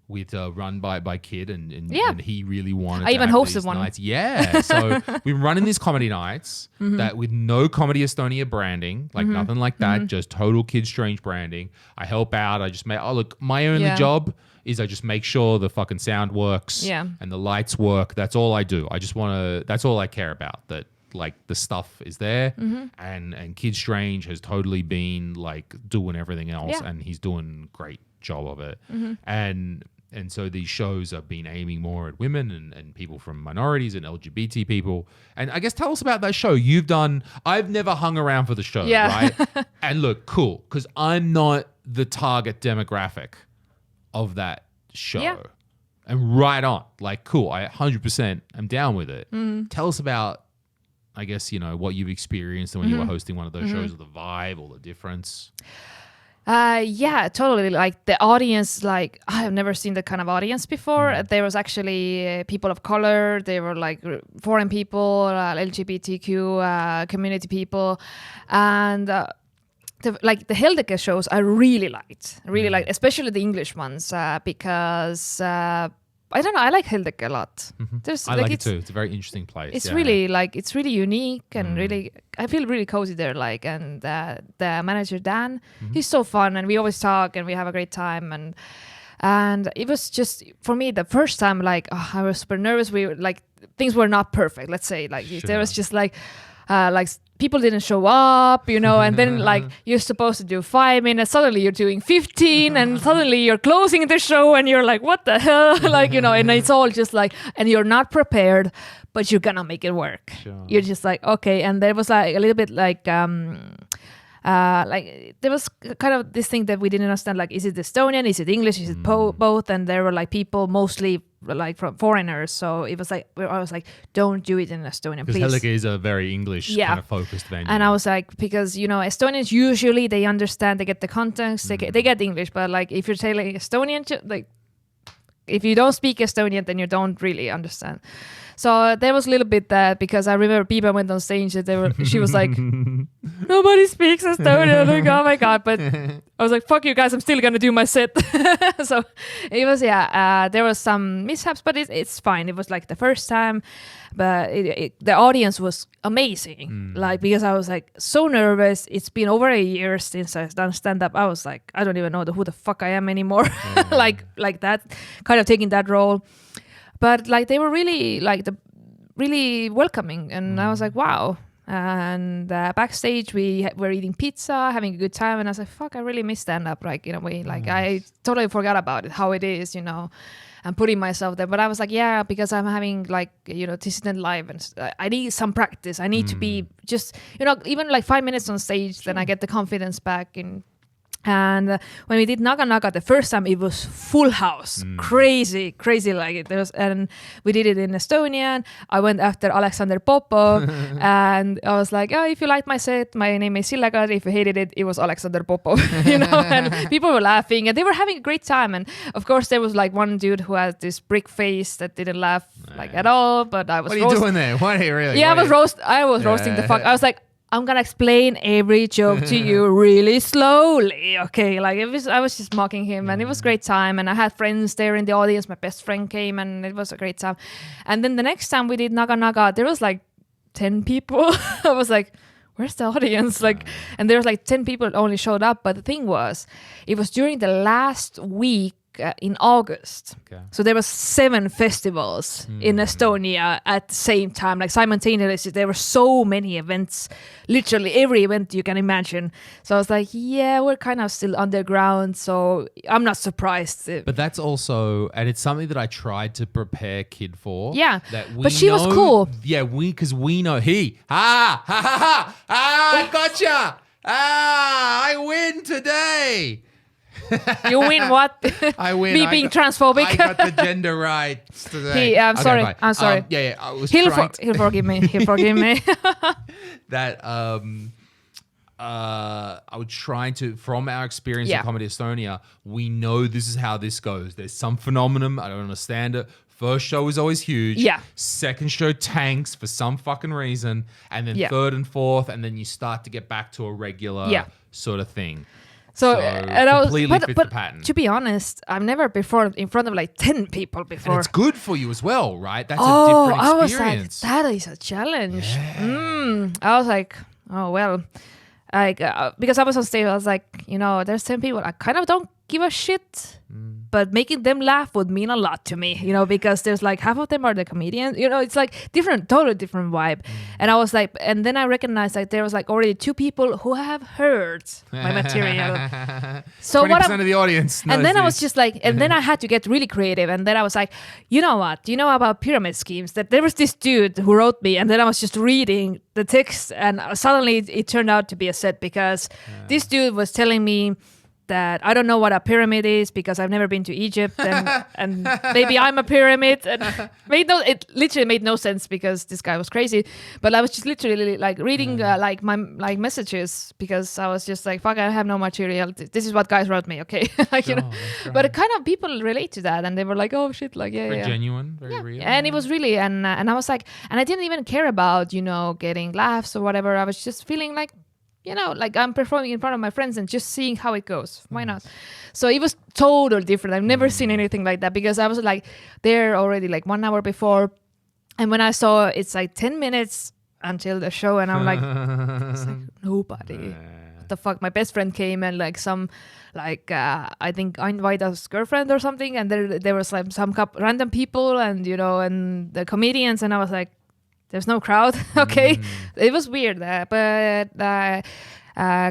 S1: with run by Kid, and he really wanted to
S2: even
S1: have
S2: hosted
S1: these
S2: one.
S1: nights. Yeah. So we've been running these comedy nights that with no Comedy Estonia branding, like nothing like that, just total Kid Strange branding. I help out. I just make, my only job is I just make sure the fucking sound works and the lights work. That's all I do. I just want to, that's all I care about, that like the stuff is there and Kid Strange has totally been like doing everything else and he's doing a great job of it. And so these shows have been aiming more at women and people from minorities and LGBT people. And I guess tell us about that show you've done. I've never hung around for the show, right? And look, cool, because I'm not the target demographic of that show. Yeah. And right on. Like, cool, I 100% am down with it. Tell us about, I guess, what you've experienced when you were hosting one of those shows, or the vibe or the difference?
S2: Yeah, totally. Like the audience, like I have never seen that kind of audience before. There was actually people of color. They were like foreign people, LGBTQ community people, and the Heldeke shows I really liked, especially the English ones because. I don't know. I like Heldeke a lot.
S1: I like it too. It's a very interesting place.
S2: It's really it's really unique and really. I feel really cozy there. And the manager Dan, he's so fun, and we always talk and we have a great time. And it was just for me the first time. I was super nervous. We things were not perfect. Let's say there was just people didn't show up, and then you're supposed to do 5 minutes, suddenly you're doing 15 and suddenly you're closing the show and you're like, what the hell? And it's all just and you're not prepared, but you're gonna make it work. Sure. You're just okay. And there was a little bit there was kind of this thing that we didn't understand, is it Estonian, is it English, is it both? And there were people mostly from foreigners, so it was I was don't do it in Estonian, please.
S1: Because Heldeke is a very English kind of focused venue.
S2: And I was because Estonians usually they understand, they get the context, they get English, but if you're telling Estonian, if you don't speak Estonian, then you don't really understand. So there was a little bit that, because I remember Biba went on stage and she was like, nobody speaks Estonian. Oh my God. But I was like, fuck you guys, I'm still going to do my set. So it was, there was some mishaps, but it's fine. It was the first time, but the audience was amazing. Because I was so nervous. It's been over a year since I've done stand-up. I was I don't even know who the fuck I am anymore. Like that, kind of taking that role. But they were really really welcoming, and I was wow. And backstage we were eating pizza, having a good time, and I was fuck, I really miss stand up. In a way, I totally forgot about it, how it is, and putting myself there. But I was yeah, because I'm having dissident live, and I need some practice. I need to be just even 5 minutes on stage, then I get the confidence back. And when we did Naga Naga the first time, it was full house, crazy and we did it in Estonian. I went after Alexander Popov and I was if you liked my set, my name is Sille. If you hated it, it was Alexander Popov. And people were laughing and they were having a great time. And of course there was one dude who had this brick face that didn't laugh at all, but I was
S1: what are you doing there? What are you really?
S2: Yeah, I was roasting the fuck. I was I'm gonna explain every joke to you really slowly, okay? I was just mocking him, and it was a great time. And I had friends there in the audience. My best friend came, and it was a great time. And then the next time we did Naga Naga, there was 10 people. I was where's the audience? And there was 10 people only showed up. But the thing was, it was during the last week in August. Okay. So there was 7 festivals in Estonia at the same time, simultaneously. There were so many events, literally every event you can imagine. So I was yeah, we're kind of still underground, so I'm not surprised.
S1: But that's also, and it's something that I tried to prepare Kid for.
S2: Yeah, but she was cool.
S1: Yeah, because we know gotcha. I win today.
S2: You win what?
S1: I win.
S2: Me being transphobic.
S1: I got the gender rights today.
S2: I'm sorry.
S1: Fine.
S2: I'm sorry.
S1: I was
S2: He'll forgive me. He'll forgive me.
S1: That I would try to, from our experience in Comedy Estonia, we know this is how this goes. There's some phenomenon. I don't understand it. First show is always huge. Yeah. Second show tanks for some fucking reason. And then third and fourth. And then you start to get back to a regular sort of thing.
S2: So and I was,
S1: fits the pattern.
S2: To be honest, I've never performed in front of 10 people before.
S1: And it's good for you as well, right? That's a different experience.
S2: I was that is a challenge. Yeah. I was oh well. Because I was on stage, I was there's 10 people. I kind of don't give a shit. But making them laugh would mean a lot to me, because there's half of them are the comedians, it's totally different vibe. And I was and then I recognized there was already 2 people who have heard my material.
S1: So 20% of the audience knows
S2: and then
S1: this.
S2: I was just and then I had to get really creative. And then I was you know what? Do you know about pyramid schemes? That there was this dude who wrote me, and then I was just reading the text, and suddenly it turned out to be a set because this dude was telling me that I don't know what a pyramid is because I've never been to Egypt, and maybe I'm a pyramid. And it literally made no sense because this guy was crazy. But I was just literally like reading like my like messages because I was just like, fuck, I have no material. This is what guys wrote me, okay? Like, you know. But it kind of people relate to that, and they were like, oh shit, like
S1: very genuine, very real.
S2: And it was really, and I was like, and I didn't even care about getting laughs or whatever. I was just feeling like, like I'm performing in front of my friends and just seeing how it goes. Why not? So it was totally different. I've never seen anything like that because I was like there already like 1 hour before. And when I saw it's like 10 minutes until the show and I'm like, it's like nobody. What the fuck? My best friend came and like I think I invited his girlfriend or something. And there was like some random people and, and the comedians. And I was like, there's no crowd. Okay. It was weird. But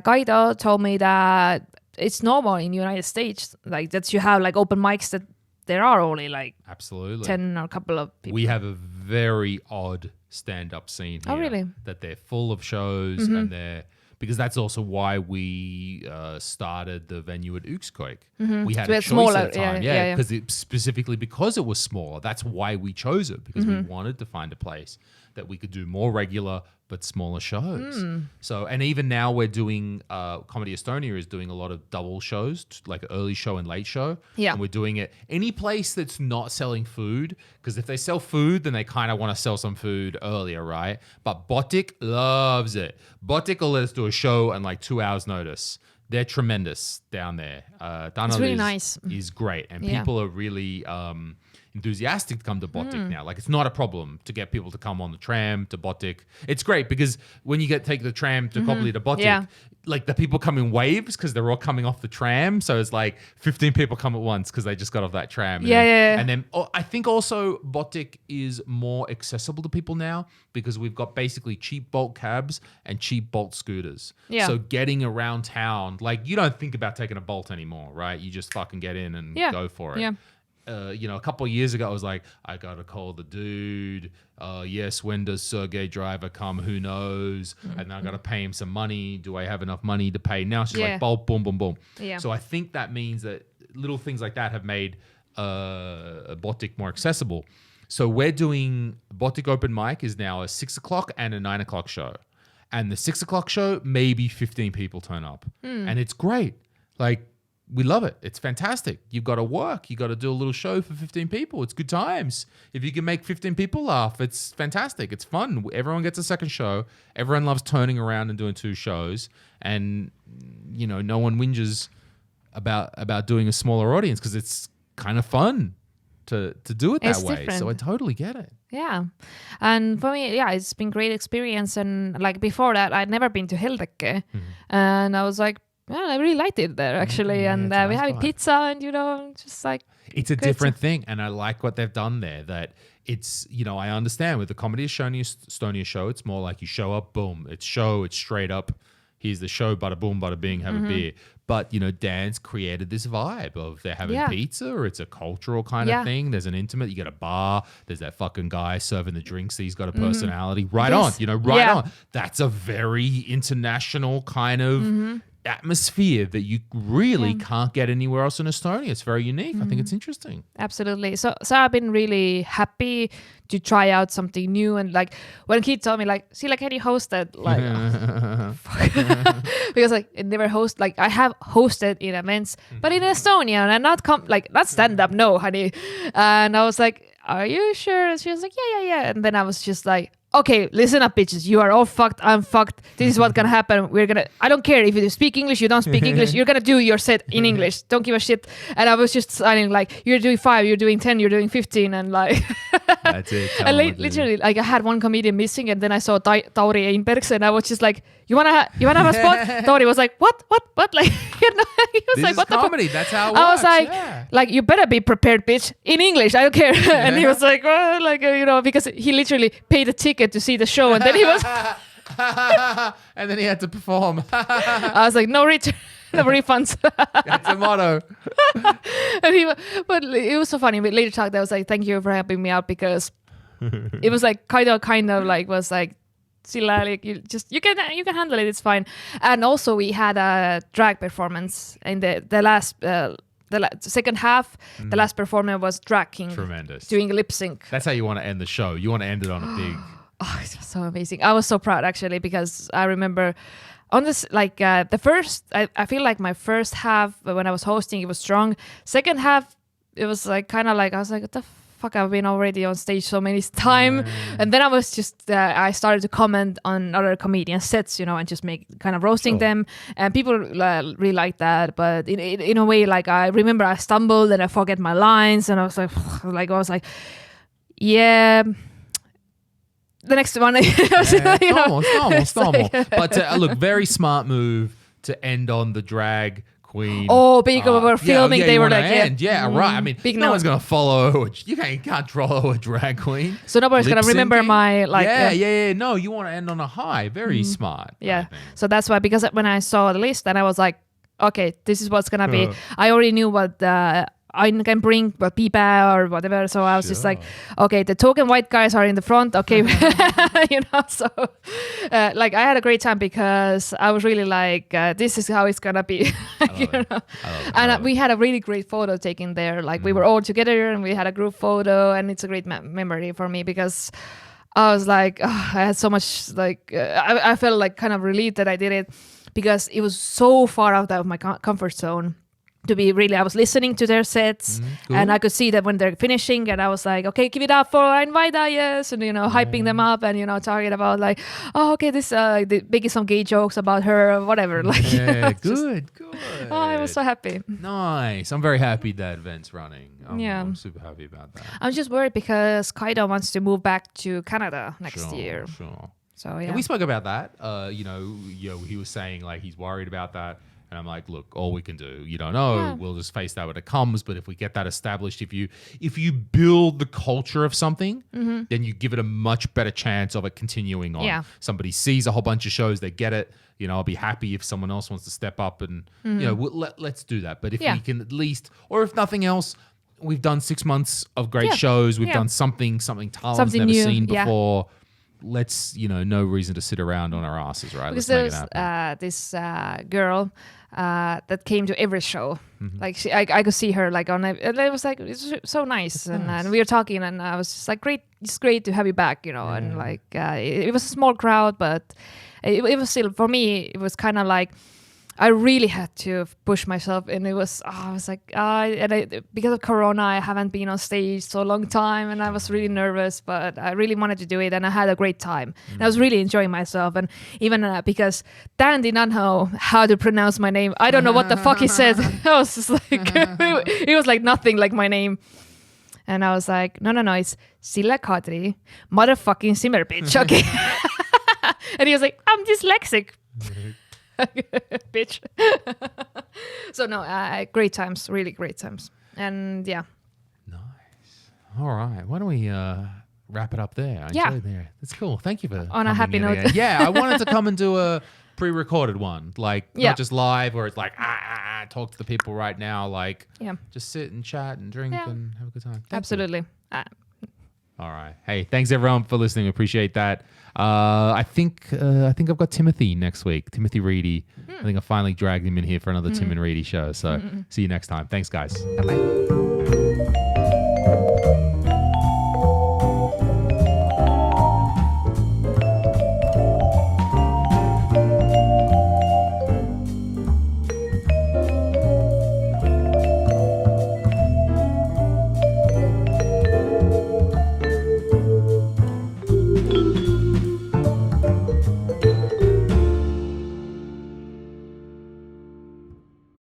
S2: Kaido told me that it's normal in United States, like that you have like open mics that there are only like
S1: absolutely
S2: 10 or a couple of people.
S1: We have a very odd stand-up scene here.
S2: Oh, really?
S1: That they're full of shows and because that's also why we started the venue at Uxkøyk. We had a choice
S2: smaller,
S1: at the time. Because specifically because it was smaller. That's why we chose it, because we wanted to find a place that we could do more regular but smaller shows. So, and even now we're doing, Comedy Estonia is doing a lot of double shows, like early show and late show.
S2: Yeah.
S1: And we're doing it any place that's not selling food, because if they sell food, then they kind of want to sell some food earlier, right? But Botik loves it. Botik will let us do a show on like 2 hours notice. They're tremendous down there.
S2: It's really nice.
S1: Is great. And people are really enthusiastic to come to Botik now. Like, it's not a problem to get people to come on the tram to Botik. It's great because when you take the tram to Kopli to Botik, like the people come in waves because they're all coming off the tram. So it's like 15 people come at once because they just got off that tram. And then I think also Botik is more accessible to people now because we've got basically cheap Bolt cabs and cheap Bolt scooters.
S2: Yeah.
S1: So getting around town, like you don't think about taking a Bolt anymore, right? You just fucking get in and go for it.
S2: Yeah.
S1: A couple of years ago, I was like, I got to call the dude. Yes, when does Sergey Driver come? Who knows? And I got to pay him some money. Do I have enough money to pay? Now it's just like, boom, boom, boom.
S2: Yeah.
S1: So I think that means that little things like that have made Botik more accessible. So we're doing Botik Open Mic is now a 6 o'clock and a 9 o'clock show. And the 6 o'clock show, maybe 15 people turn up. And it's great. Like, we love it. It's fantastic. You've got to work. You've got to do a little show for 15 people. It's good times. If you can make 15 people laugh, it's fantastic. It's fun. Everyone gets a second show. Everyone loves turning around and doing 2 shows. And, no one whinges about doing a smaller audience because it's kind of fun to do it that way.
S2: Different.
S1: So I totally get it.
S2: Yeah. And for me, it's been great experience. And like before that, I'd never been to Hildeke. And I was like, yeah, I really liked it there actually, and we had pizza, and just like
S1: it's a different thing, and I like what they've done there. That it's I understand with the Comedy Estonia show, it's more like you show up, boom, it's straight up. Here's the show, bada boom, bada bing, have a beer. But Dan's created this vibe of they're having pizza, or it's a cultural kind of thing. There's an intimate. You got a bar. There's that fucking guy serving the drinks. He's got a personality. Right on, on. That's a very international kind of atmosphere that you really can't get anywhere else in Estonia. It's very unique. I think it's interesting.
S2: Absolutely. So I've been really happy to try out something new. And like when Keith told me like, Sille, can you host that? Like, because like I never host, like I have hosted in events, but in Estonia and not stand up. No, honey. And I was like, are you sure? And she was like, yeah. And then I was just like, okay, listen up, bitches. You are all fucked. I'm fucked. This is what's gonna happen. I don't care if you speak English, you don't speak English. You're gonna do your set in English. Don't give a shit. And I was just signing like, you're doing 5, you're doing 10, you're doing 15, and like.
S1: That's it.
S2: And literally, like I had one comedian missing, and then I saw Tauri Einbergs, and I was just like, you wanna have a spot? Tauri was like, what? Like, he was
S1: this
S2: like,
S1: is
S2: what
S1: comedy.
S2: the fuck?
S1: That's how it works.
S2: I was like, you better be prepared, bitch, in English. I don't care. And he was like, well, like because he literally paid a ticket to see the show, and then he was.
S1: And then he had to perform.
S2: I was like, no refunds.
S1: That's the motto.
S2: But it was so funny. We later talked. I was like, thank you for helping me out, because it was like kind of like was like Sille, like you can handle it. It's fine. And also we had a drag performance in the last. Second half, the last performer was drag king.
S1: Tremendous.
S2: Doing a lip sync.
S1: That's how you want to end the show. You want to end it on a big.
S2: Oh, it was so amazing. I was so proud actually because I remember on this the first. I feel like my first half when I was hosting it was strong. Second half it was like kind of like I was like what the fuck, I've been already on stage so many times. And then I was just, I started to comment on other comedian sets, and just make kind of roasting them. And people really like that. But in a way, like I remember I stumbled and I forget my lines and I was like, yeah. The next one,
S1: normal. But look, very smart move to end on the drag queen.
S2: Oh, because we were filming, they were like,
S1: right. I mean, no one's gonna follow. You can't follow a drag queen.
S2: So nobody's gonna remember my
S1: No, you want to end on a high. Very smart.
S2: Yeah. So that's why, because when I saw the list, and I was like, okay, this is what's gonna be. I already knew what I can bring Pipa or whatever. So I was just like, okay, the token white guys are in the front. Okay. So I had a great time because I was really like, this is how it's going to be. And we had a really great photo taken there. Like we were all together and we had a group photo, and it's a great memory for me because I was like, I had so much I felt like kind of relieved that I did it because it was so far out of my comfort zone. To be really, I was listening to their sets and I could see that when they're finishing, and I was like, okay, give it up for Invida, yes, and hyping them up and talking about like, oh, okay, this making some gay jokes about her or whatever. Like,
S1: good.
S2: Oh, I was so happy.
S1: Nice. I'm very happy that event's running. I'm super happy about that.
S2: I'm just worried because Kaido wants to move back to Canada next year.
S1: Sure.
S2: So yeah,
S1: and we spoke about that. He was saying like he's worried about that. And I'm like, look, all we can do, you don't know. Yeah. We'll just face that when it comes. But if we get that established, if you build the culture of something, then you give it a much better chance of it continuing on.
S2: Yeah.
S1: Somebody sees a whole bunch of shows, they get it. I'll be happy if someone else wants to step up and, let's do that. But if we can at least, or if nothing else, we've done 6 months of great shows. We've done something Thailand's never seen before. Let's, no reason to sit around on our asses, right?
S2: Because
S1: let's make it happen.
S2: This girl that came to every show. Like I could see her like on it. It was like it's so nice, and we were talking, and I was just like, great, it's great to have you back, and like it was a small crowd, but it was still for me. It was kind of like I really had to push myself, and it was I was like because of Corona, I haven't been on stage so long time, and I was really nervous, but I really wanted to do it, and I had a great time. And I was really enjoying myself, and even because Dan did not know how to pronounce my name. I don't know what the fuck he said. I was just like it was like nothing like my name, and I was like, no, it's Sille Kadri, motherfucking simmer bitch, okay. And he was like, I'm dyslexic. Bitch. So no, great times, really great times. And yeah.
S1: Nice. All right. Why don't we wrap it up there? I enjoyed there. That's cool. Thank you for
S2: on a happy note.
S1: Yeah, I wanted to come and do a pre-recorded one, like not just live where it's like talk to the people right now, like just sit and chat and drink and have a good time.
S2: Absolutely.
S1: All right. Hey, thanks everyone for listening. Appreciate that. I think I've got Timothy next week. Timothy Reedy. I think I finally dragged him in here for another Tim and Reedy show. So see you next time. Thanks, guys.
S2: Bye-bye.